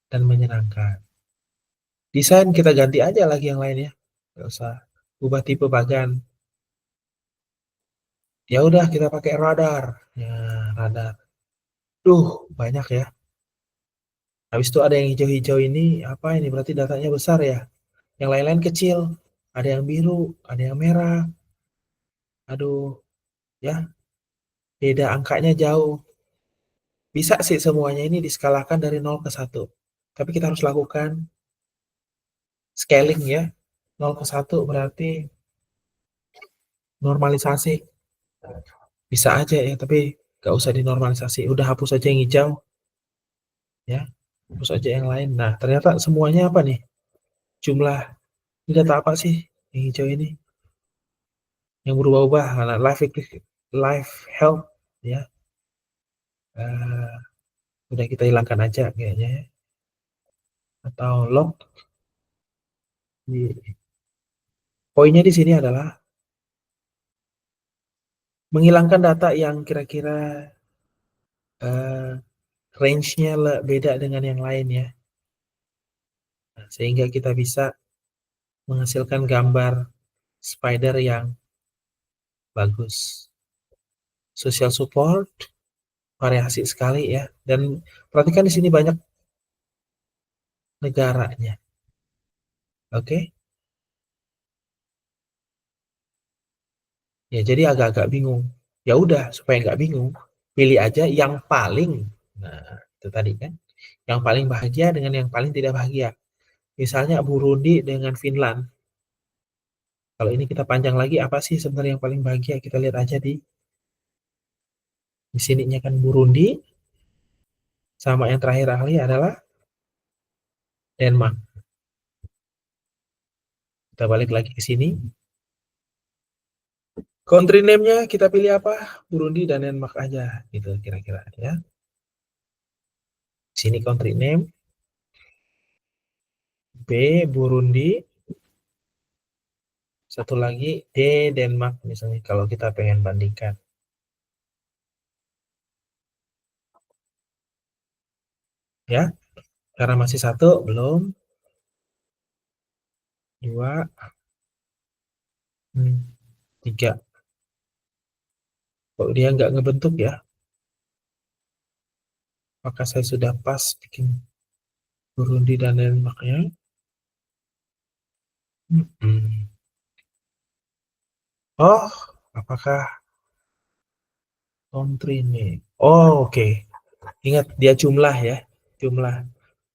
dan menyenangkan. Desain kita ganti aja lagi yang lain ya, nggak usah ubah tipe bagan. Ya udah kita pakai radar. Ya, radar. Duh, banyak ya. Habis itu ada yang hijau-hijau ini, apa ini? Berarti datanya besar ya. Yang lain-lain kecil. Ada yang biru, ada yang merah. Aduh, ya, beda angkanya jauh. Bisa sih semuanya ini diskalakan dari 0 ke 1. Tapi kita harus lakukan scaling ya. 0 ke 1 berarti normalisasi. Bisa aja ya, tapi nggak usah dinormalisasi. Udah hapus aja yang hijau, ya. Hapus aja yang lain. Nah, ternyata semuanya apa nih? Jumlah ini data apa sih yang hijau ini? Yang berubah-ubah. Nah, life health, ya. Udah kita hilangkan aja kayaknya ya. Atau log. Poinnya di sini adalah menghilangkan data yang kira-kira eh, range-nya beda dengan yang lain ya. Nah, sehingga kita bisa menghasilkan gambar spider yang bagus. Social support, variasi sekali ya. Dan perhatikan di sini banyak negaranya. Oke? Ya, jadi agak-agak bingung. Ya udah, supaya nggak bingung, pilih aja yang paling. Nah, itu tadi kan. Yang paling bahagia dengan yang paling tidak bahagia. Misalnya Burundi dengan Finland. Kalau ini kita panjang lagi, apa sih sebenarnya yang paling bahagia? Kita lihat aja di sininya kan Burundi, sama yang terakhir ahli adalah Denmark. Kita balik lagi ke sini. Country name-nya kita pilih apa? Burundi dan Denmark aja, gitu kira-kira ya. Sini country name, B Burundi, satu lagi D Denmark misalnya kalau kita pengen bandingkan. Ya, karena masih satu, belum. Dua, tiga. Kok dia nggak ngebentuk ya? Maka saya sudah pas bikin Burundi dan Denmark-nya. Oh, apakah country name? Oh, oke. Ingat dia jumlah ya, jumlah.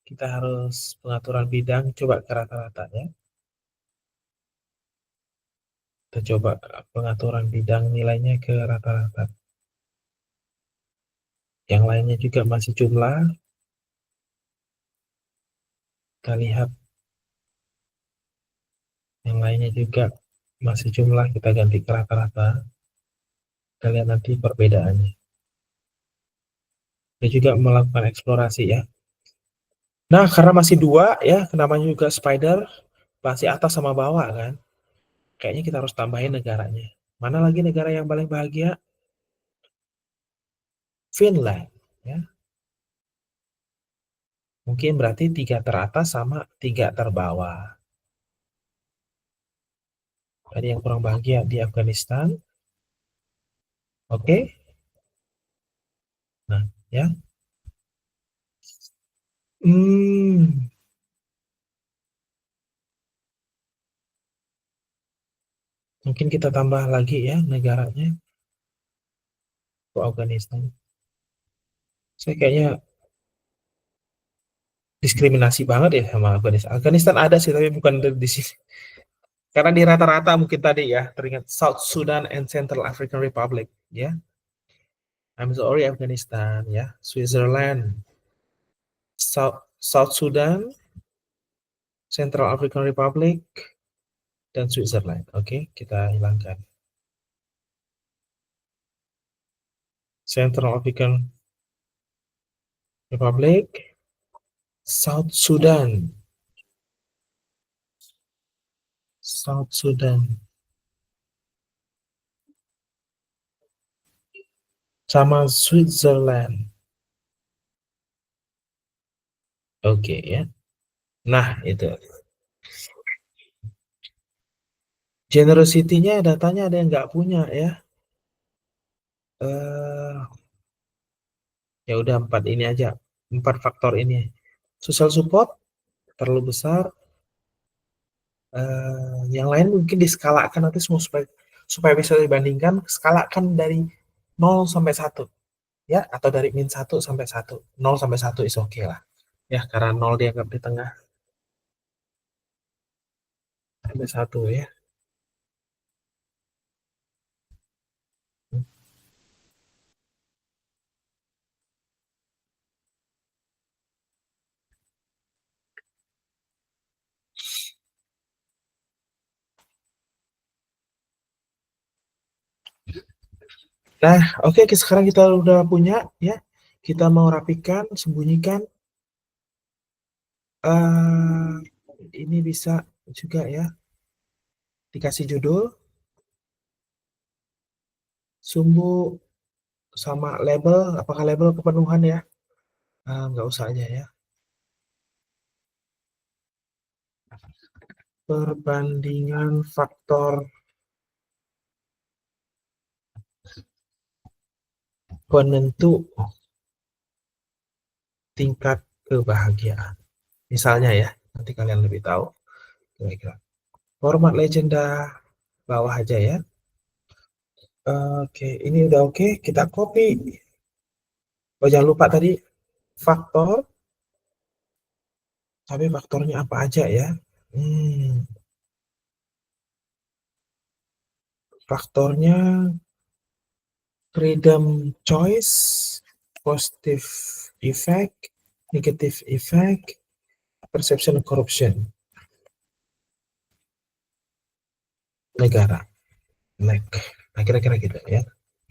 Kita harus pengaturan bidang, coba ke rata-rata ya. Kita coba pengaturan bidang nilainya ke rata-rata. Yang lainnya juga masih jumlah. Kita lihat yang lainnya juga masih jumlah, kita ganti ke rata-rata. Kita lihat nanti perbedaannya. Dia juga melakukan eksplorasi ya. Nah, karena masih dua ya, namanya juga spider, masih atas sama bawah kan. Kayaknya kita harus tambahin negaranya. Mana lagi negara yang paling bahagia? Finland ya. Mungkin berarti 3 teratas sama 3 terbawah. Tadi yang kurang bahagia di Afghanistan. Oke. Nah, ya. Hmm, mungkin kita tambah lagi ya negaranya. Ke Afghanistan. Saya kayaknya diskriminasi banget ya sama Afghanistan. Afghanistan ada sih tapi bukan di sini. Karena di rata-rata mungkin tadi ya teringat South Sudan and Central African Republic ya. I'm sorry Afghanistan ya. Switzerland, South Sudan, Central African Republic, dan Switzerland. Oke, kita hilangkan. Central African Republic, South Sudan, South Sudan, sama Switzerland. Oke ya. Nah itu. Generosity-nya datanya ada yang nggak punya ya. Ya udah 4 ini aja. 4 faktor ini. Social support terlalu besar. Yang lain mungkin diskalakan nanti semua supaya bisa dibandingkan, skalakan dari 0 sampai 1 ya, atau dari -1 sampai 1. 0 sampai 1 is oke lah. Ya, karena 0 dianggap di tengah sampai 1 ya. Nah, oke, sekarang kita udah punya ya. Kita mau rapikan, sembunyikan. Ini bisa juga ya dikasih judul, sumbu sama label. Apakah label kepenuhan ya? Nggak usah aja ya. Perbandingan faktor penentu tingkat kebahagiaan. Misalnya ya, nanti kalian lebih tahu kira-kira. Format legenda bawah aja ya. Oke, ini udah oke. Kita copy. Oh, jangan lupa tadi faktor. Tapi faktornya apa aja ya? Faktornya freedom choice, positive effect, negative effect, perception corruption. Negara. Like. Nah, kira-kira gitu ya.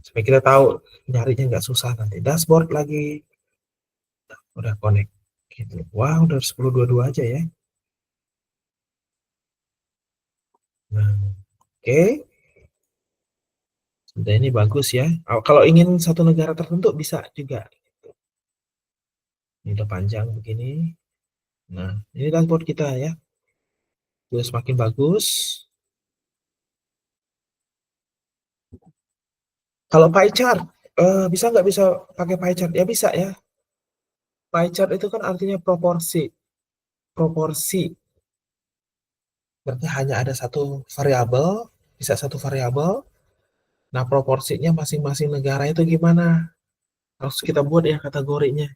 Supaya kita tahu nyarinya nggak susah nanti. Dashboard lagi, udah connect. Gitu. Wah, udah 10.22 aja ya. Nah, oke. Sudah ini bagus ya. Kalau ingin satu negara tertentu bisa juga. Ini udah panjang begini. Nah, ini dashboard kita ya. Sudah semakin bagus. Kalau pie chart, bisa nggak bisa pakai pie chart? Ya bisa ya. Pie chart itu kan artinya proporsi. Proporsi. Berarti hanya ada satu variabel, bisa satu variabel. Nah, proporsinya masing-masing negara itu gimana? Harus kita buat ya kategorinya.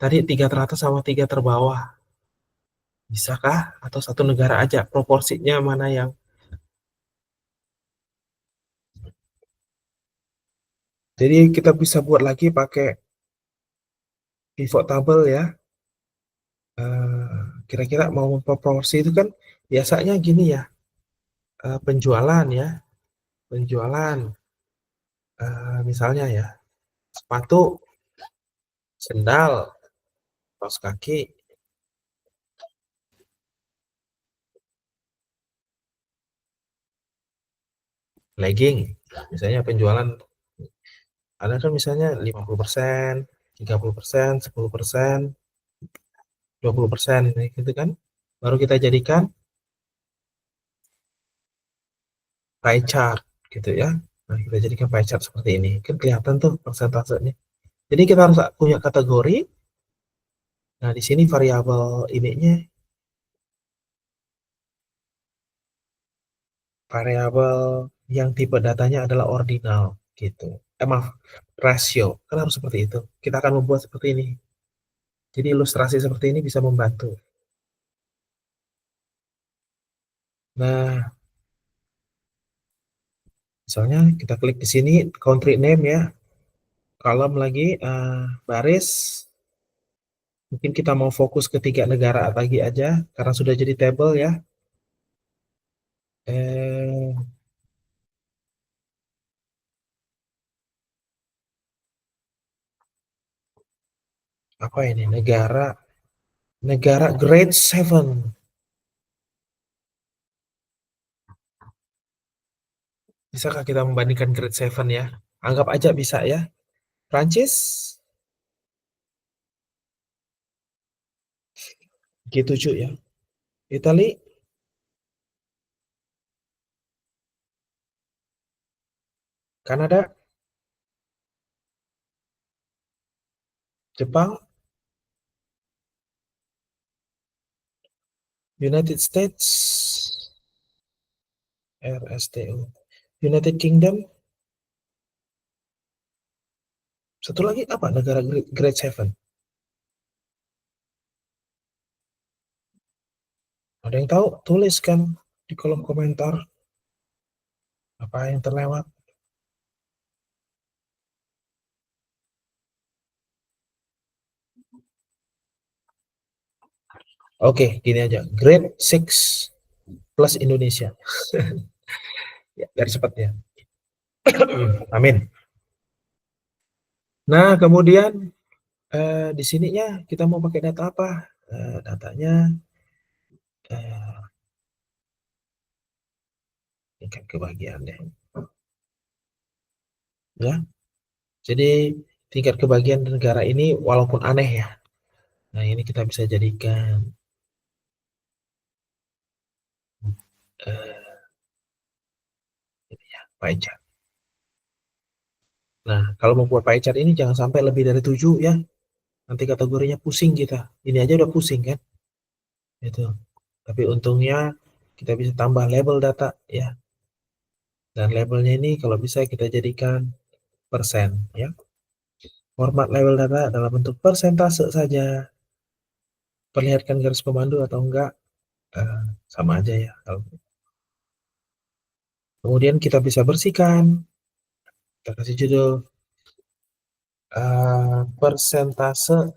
Tadi tiga teratas sama tiga terbawah. Bisakah? Atau satu negara aja? Proporsinya mana yang? Jadi kita bisa buat lagi pakai pivot table ya. Kira-kira mau proporsi itu kan biasanya gini ya. Penjualan ya. Penjualan. Misalnya ya. Sepatu, sendal, kaos kaki, legging. Misalnya penjualan ada kan misalnya 50%, 30%, 10%, 20%, gitu kan. Baru kita jadikan pie chart gitu ya. Nah, kita jadikan pie chart seperti ini. Kan kelihatan tuh persentasenya. Jadi kita harus punya kategori. Nah, di sini variabel ininya variabel yang tipe datanya adalah ordinal gitu. Maaf, rasio. Kan harus seperti itu. Kita akan membuat seperti ini. Jadi ilustrasi seperti ini bisa membantu. Nah, misalnya kita klik di sini country name ya, kolom lagi baris. Mungkin kita mau fokus ke 3 negara lagi aja karena sudah jadi table ya. Eh, apa ini? Negara grade 7. Bisakah kita membandingkan grade 7 ya? Anggap aja bisa ya. Prancis G7 ya. Italia, Kanada, Jepang, United States, RSTU, United Kingdom. Satu lagi apa negara grade 7? Ada yang tahu? Tuliskan di kolom komentar apa yang terlewat. Oke, gini aja. Grade 6 plus Indonesia. Ya, biar cepat ya. Amin. Nah, kemudian di sininya kita mau pakai data apa? Datanya tingkat kebahagiaan deh. Ya, jadi tingkat kebahagiaan negara ini walaupun aneh ya. Nah, ini kita bisa jadikan eh, ini ya, pie chart. Nah, kalau membuat pie chart ini jangan sampai lebih dari 7 ya. Nanti kategorinya pusing kita. Ini aja udah pusing kan? Itu. Tapi untungnya kita bisa tambah label data ya. Dan labelnya ini kalau bisa kita jadikan persen ya. Format label data dalam bentuk persentase saja. Perlihatkan garis pemandu atau enggak, sama aja ya. Kemudian kita bisa bersihkan. Kita kasih judul persentase.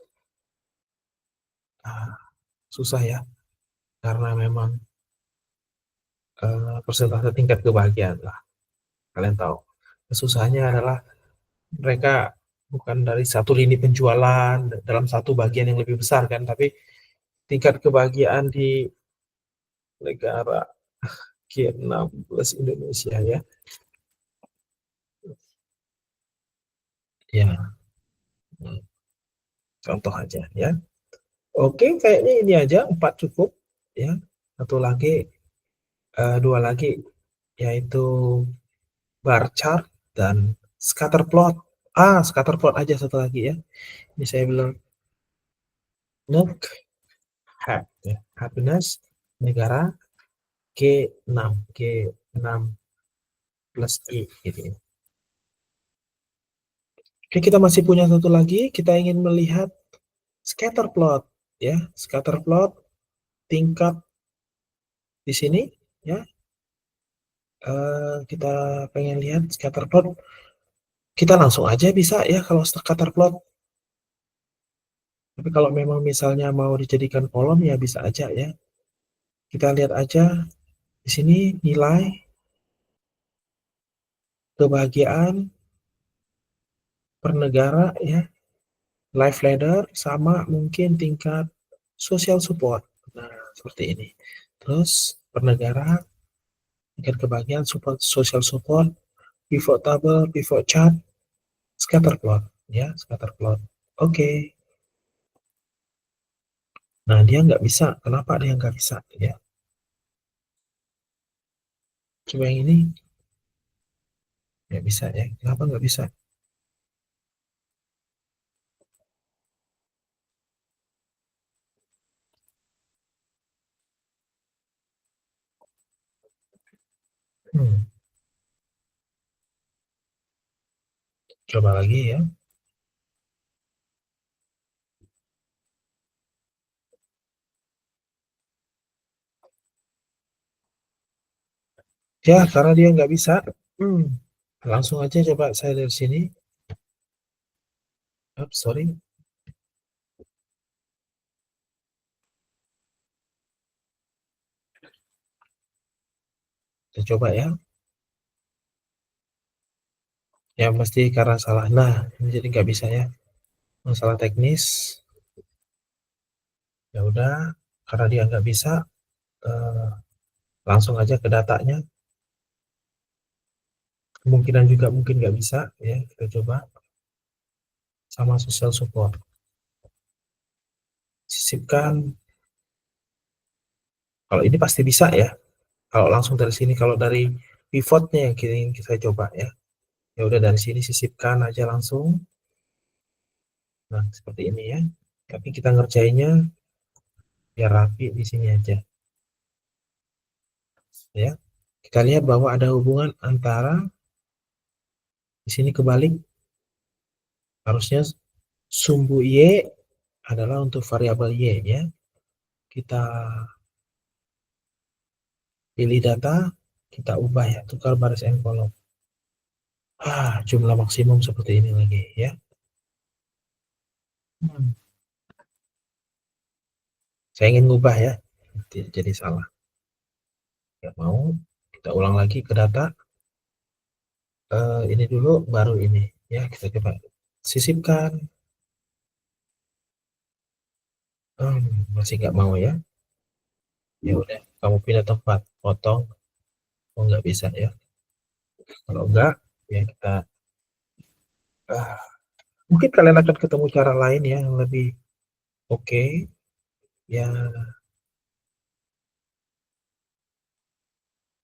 Susah ya, karena memang persentase tingkat kebahagiaan lah. kalian tahu. Kesusahannya adalah mereka bukan dari satu lini penjualan dalam satu bagian yang lebih besar kan, tapi tingkat kebahagiaan di negara G16 Indonesia ya. Ya, contoh aja ya. Oke, kayaknya ini aja 4 cukup ya. Satu lagi, dua lagi yaitu bar chart dan scatter plot. Scatter plot aja satu lagi ya. Ini saya bilang NUK ya. Happiness negara G6 plus I gitu ya. Oke, kita masih punya satu lagi, kita ingin melihat scatter plot ya. Scatter plot tingkat di sini ya. Kita pengen lihat scatter plot. Kita langsung aja bisa ya kalau scatter plot. Tapi kalau memang misalnya mau dijadikan kolom ya bisa aja ya. Kita lihat aja di sini nilai kebahagiaan per negara ya. Life ladder sama mungkin tingkat social support. Nah, seperti ini. Terus per negara tingkat kebahagiaan, support, social support, pivot table, pivot chart, scatter plot ya, scatter plot. Oke. Nah, dia nggak bisa. Kenapa dia nggak bisa ya? Coba yang ini nggak bisa ya. Kenapa nggak bisa? Hmm, coba lagi ya. Ya, karena dia nggak bisa. Hmm, langsung aja coba saya dari sini. Oops, sorry. Kita coba ya. Ya, mesti karena salah. Nah, ini jadi nggak bisa ya. Masalah teknis. Ya udah, karena dia nggak bisa, eh, langsung aja ke datanya. Kemungkinan juga mungkin nggak bisa ya. Kita coba sama social support. Sisipkan. Kalau ini pasti bisa ya. Kalau langsung dari sini, kalau dari pivotnya yang kita coba ya. Ya udah dari sini sisipkan aja langsung. Nah, seperti ini ya. Tapi kita ngerjainnya biar rapi di sini aja. Ya. Kita lihat bahwa ada hubungan antara di sini kebalik, harusnya sumbu Y adalah untuk variabel Y ya. Kita pilih data, kita ubah ya, tukar baris and kolom. Jumlah maksimum seperti ini lagi ya. Hmm. Saya ingin ubah ya, jadi salah. Nggak mau, kita ulang lagi ke data. Ini dulu, baru ini ya. Kita coba sisipkan. Masih nggak mau ya. Ya udah, kamu pindah tempat, potong. Oh nggak bisa ya. Kalau enggak, ya kita ah, mungkin kalian akan ketemu cara lain ya yang lebih oke. Ya,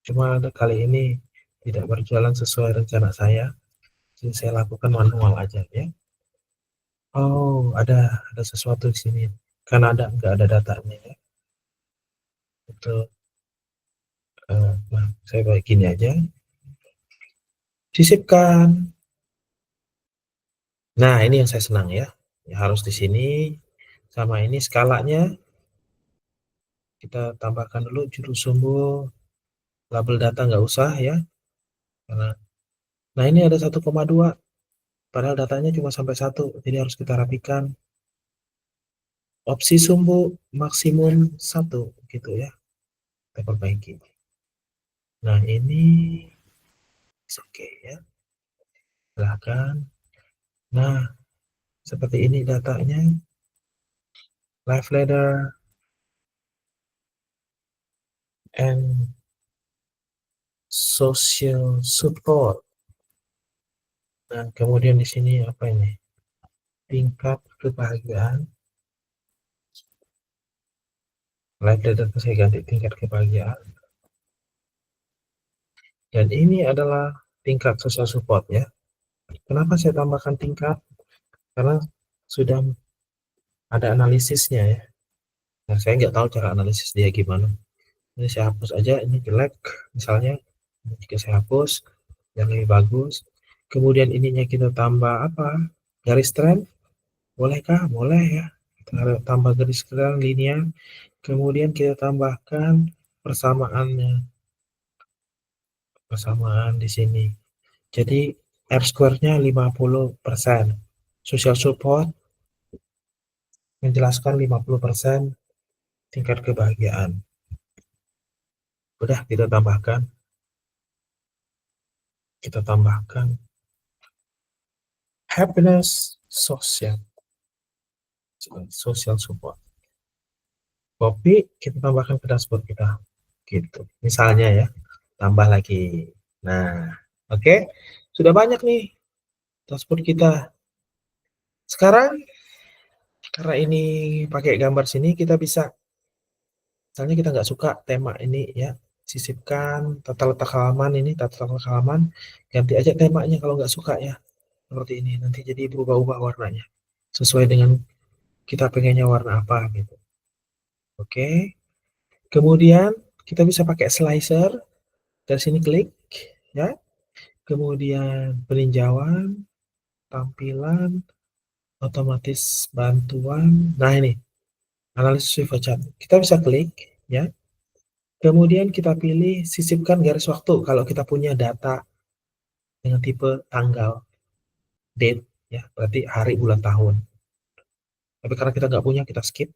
cuma kali ini tidak berjalan sesuai rencana saya. Jadi saya lakukan manual aja ya. Oh, ada sesuatu di sini. Kan nggak ada datanya ya. Untuk nah, saya baik gini aja. Sisipkan. Nah, ini yang saya senang ya. Ya, harus di sini sama ini skalanya kita tambahkan dulu juru sumber, label data nggak usah ya. Karena nah ini ada 1,2 padahal datanya cuma sampai 1, jadi harus kita rapikan. Opsi sumbu maksimum 1 gitu ya. Kita perbaiki. Nah, ini Oke ya, silahkan. Nah, seperti ini datanya. Live leader and social support. Nah, kemudian di sini apa ini? Tingkat kebahagiaan. Live leader saya ganti tingkat kebahagiaan. Dan ini adalah tingkat social support ya. Kenapa saya tambahkan tingkat? Karena sudah ada analisisnya ya. Nah, saya nggak tahu cara analisis dia gimana. Ini saya hapus aja, ini jelek misalnya. Ini juga saya hapus, yang lebih bagus. Kemudian ininya kita tambah apa? Garis trend, bolehkah? Boleh ya. Kita tambah garis trend linear. Kemudian kita tambahkan persamaannya. Persamaan di sini. Jadi R square-nya 50%. Social support menjelaskan 50% tingkat kebahagiaan. Udah kita tambahkan happiness social support. Copy, kita tambahkan ke dashboard kita. Gitu. Misalnya ya, tambah lagi. Nah, oke. Sudah banyak nih dashboard kita. Sekarang karena ini pakai gambar sini, kita bisa, misalnya kita nggak suka tema ini ya, sisipkan tata letak halaman ini, tata letak halaman, ganti aja temanya kalau nggak suka ya, seperti ini. Nanti jadi berubah-ubah warnanya, sesuai dengan kita pengennya warna apa gitu. Oke. Kemudian kita bisa pakai slicer, dari sini klik ya. Kemudian peninjauan, tampilan, otomatis bantuan. Nah ini, analisis pivot chart. Kita bisa klik ya. Kemudian kita pilih sisipkan garis waktu kalau kita punya data dengan tipe tanggal, date ya, berarti hari, bulan, tahun. Tapi karena kita nggak punya, kita skip.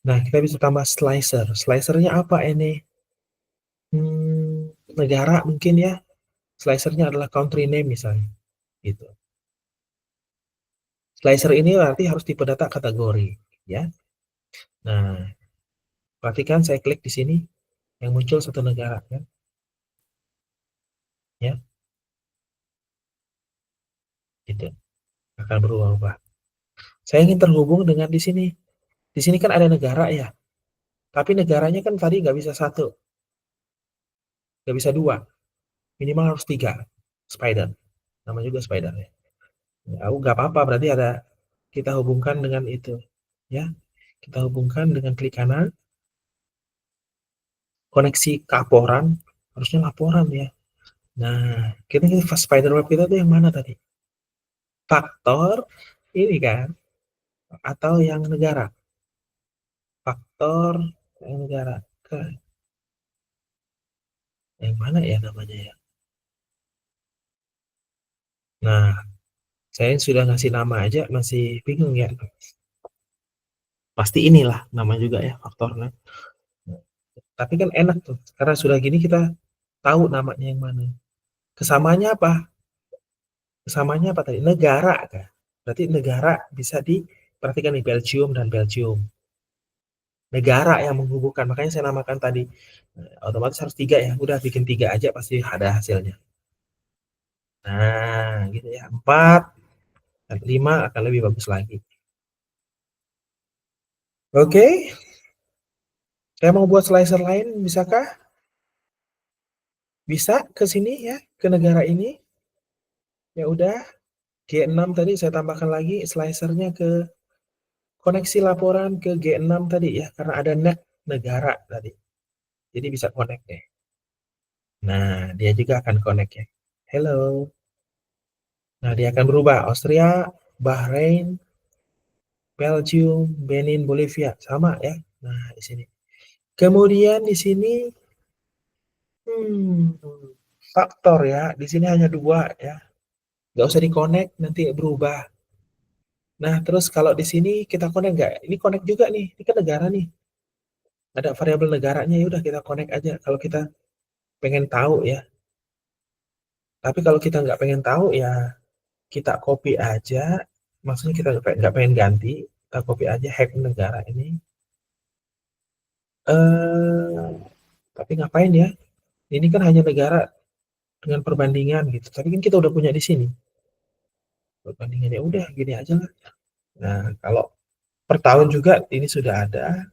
Nah, kita bisa tambah slicer. Slicernya apa ini? Negara mungkin ya. Slicernya adalah country name misalnya. Gitu. Slicer ini berarti harus tipe data kategori ya. Nah, perhatikan saya klik di sini yang muncul satu negara kan. Ya. Gitu. Akan berubah-ubah. Saya ingin terhubung dengan di sini. Di sini kan ada negara ya. Tapi negaranya kan tadi nggak bisa satu, nggak bisa dua, minimal harus tiga. Spider, nama juga spider ya. Ya, nggak apa-apa, berarti ada, kita hubungkan dengan itu, ya. Kita hubungkan dengan klik kanan, koneksi ke laporan, harusnya laporan ya. Nah, kita spider web kita tuh yang mana tadi? Faktor ini kan, atau yang negara? Faktor yang negara. Yang mana ya namanya ya? Nah, saya sudah ngasih nama aja masih bingung ya. Pasti inilah nama juga ya faktornya. Tapi kan enak tuh, karena sudah gini kita tahu namanya yang mana. Kesamaannya apa? Kesamaannya apa tadi? Negara kan. Berarti negara bisa diperhatikan nih, Belgium dan Belgium. Negara yang menghubungkan, makanya saya namakan tadi. Otomatis harus tiga ya. Udah bikin tiga aja pasti ada hasilnya. Nah, gitu ya. 4 dan 5 akan lebih bagus lagi. Oke. Saya mau buat slicer lain, bisakah? Bisa ke sini ya, ke negara ini. Ya udah, G6 tadi saya tambahkan lagi slicernya ke koneksi laporan ke G6 tadi ya, karena ada net negara tadi. Jadi bisa connect deh. Nah, dia juga akan connect ya. Hello. Nah, dia akan berubah. Austria, Bahrain, Belgium, Benin, Bolivia. Sama ya. Nah, di sini. Kemudian di sini hmm, faktor ya. Di sini hanya dua ya. Nggak usah di-connect, nanti berubah. Nah, terus kalau di sini kita connect nggak? Ini connect juga nih. Ini kan negara nih. Ada variabel negaranya, ya udah kita connect aja. Kalau kita pengen tahu ya. Tapi kalau kita nggak pengen tahu ya kita copy aja, maksudnya kita nggak pengen ganti, kita copy aja hack negara ini. Tapi ngapain ya? Ini kan hanya negara dengan perbandingan gitu. Tapi kan kita udah punya di sini. Perbandingannya udah gini aja lah. Nah, kalau per tahun juga ini sudah ada.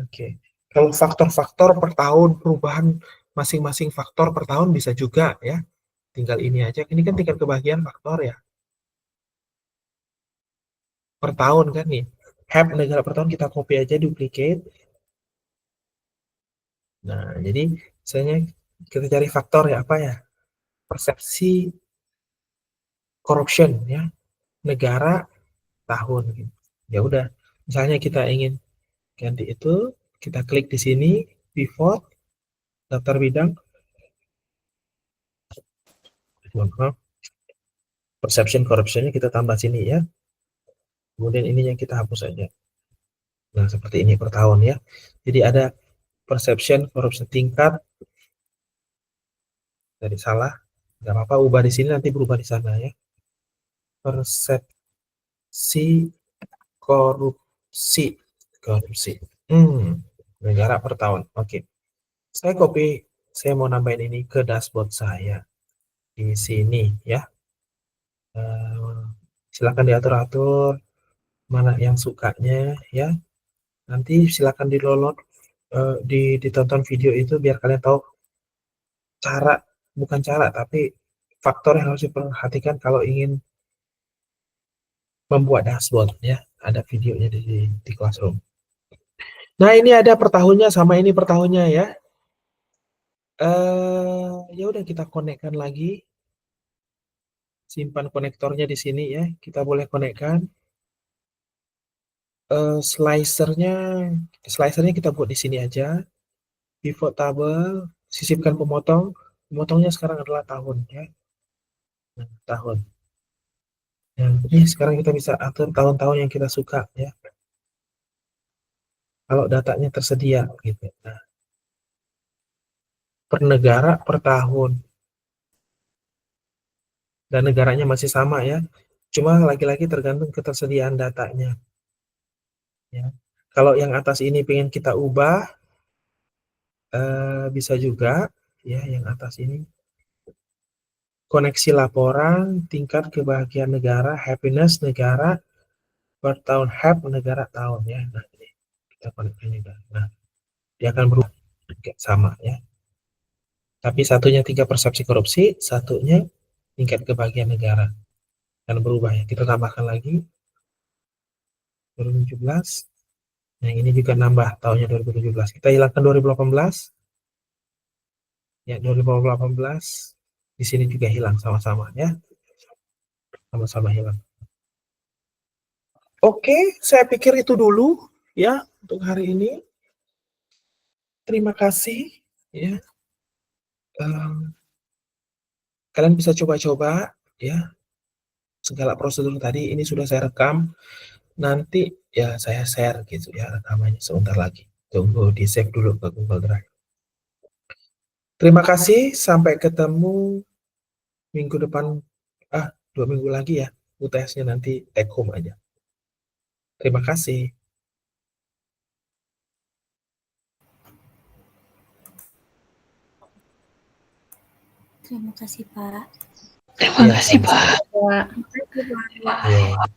Oke. Kalau faktor-faktor per tahun, perubahan masing-masing faktor per tahun bisa juga ya. Tinggal ini aja. Ini kan tingkat kebahagiaan faktor ya. Per tahun kan nih. Have negara per tahun kita copy aja, duplicate. Nah, jadi misalnya kita cari faktor ya apa ya? Persepsi corruption ya. Negara tahun gitu. Ya udah. Misalnya kita ingin ganti itu, kita klik di sini, pivot, daftar bidang, perception corruptionnya kita tambah sini ya. Kemudian ininya kita hapus aja. Nah, seperti ini per tahun ya. Jadi ada perception corruption tingkat dari salah. Nggak apa-apa, ubah di sini nanti berubah di sana ya. Persepsi korupsi. Korupsi. Negara per tahun. Oke. Saya copy, saya mau nambahin ini ke dashboard saya. Di sini ya. Silakan diatur-atur mana yang sukanya ya. Nanti silakan ditonton video itu biar kalian tahu cara, bukan cara tapi faktor yang harus diperhatikan kalau ingin membuat dashboard ya. Ada videonya di Classroom. Nah, ini ada per tahunnya sama ini per tahunnya ya. Ya udah kita konekkan lagi. Simpan konektornya di sini ya. Kita boleh konekkan. Slicernya kita buat di sini aja. Pivot table, sisipkan pemotong. Pemotongnya sekarang adalah tahun ya. Nah, tahun. Nah, ini sekarang kita bisa atur tahun-tahun yang kita suka ya. Kalau datanya tersedia gitu. Nah, per negara per tahun. Dan negaranya masih sama ya. Cuma lagi-lagi tergantung ketersediaan datanya. Ya. Kalau yang atas ini pengen kita ubah, bisa juga ya yang atas ini. Koneksi laporan, tingkat kebahagiaan negara, happiness negara, per tahun have negara tahun ya. Nah, ini kita koneksikan juga. Nah, dia akan berubah sama ya. Tapi satunya tingkat persepsi korupsi, satunya tingkat kebahagiaan negara. Akan berubah ya. Kita tambahkan lagi 2017. Yang ini juga nambah tahunnya 2017. Kita hilangkan 2018. Ya, 2018. Di sini juga hilang sama-sama ya. Sama-sama hilang. Oke, saya pikir itu dulu ya untuk hari ini. Terima kasih ya. Kalian bisa coba-coba ya segala prosedur tadi. Ini sudah saya rekam. Nanti ya saya share gitu ya rekamannya sebentar lagi. Tunggu di save dulu ke Google Drive. Terima kasih. Sampai ketemu minggu depan. 2 minggu lagi ya. UTS-nya nanti take home aja. Terima kasih. Terima kasih, Pak. Terima kasih, Pak. Terima kasih, Pak. Ya.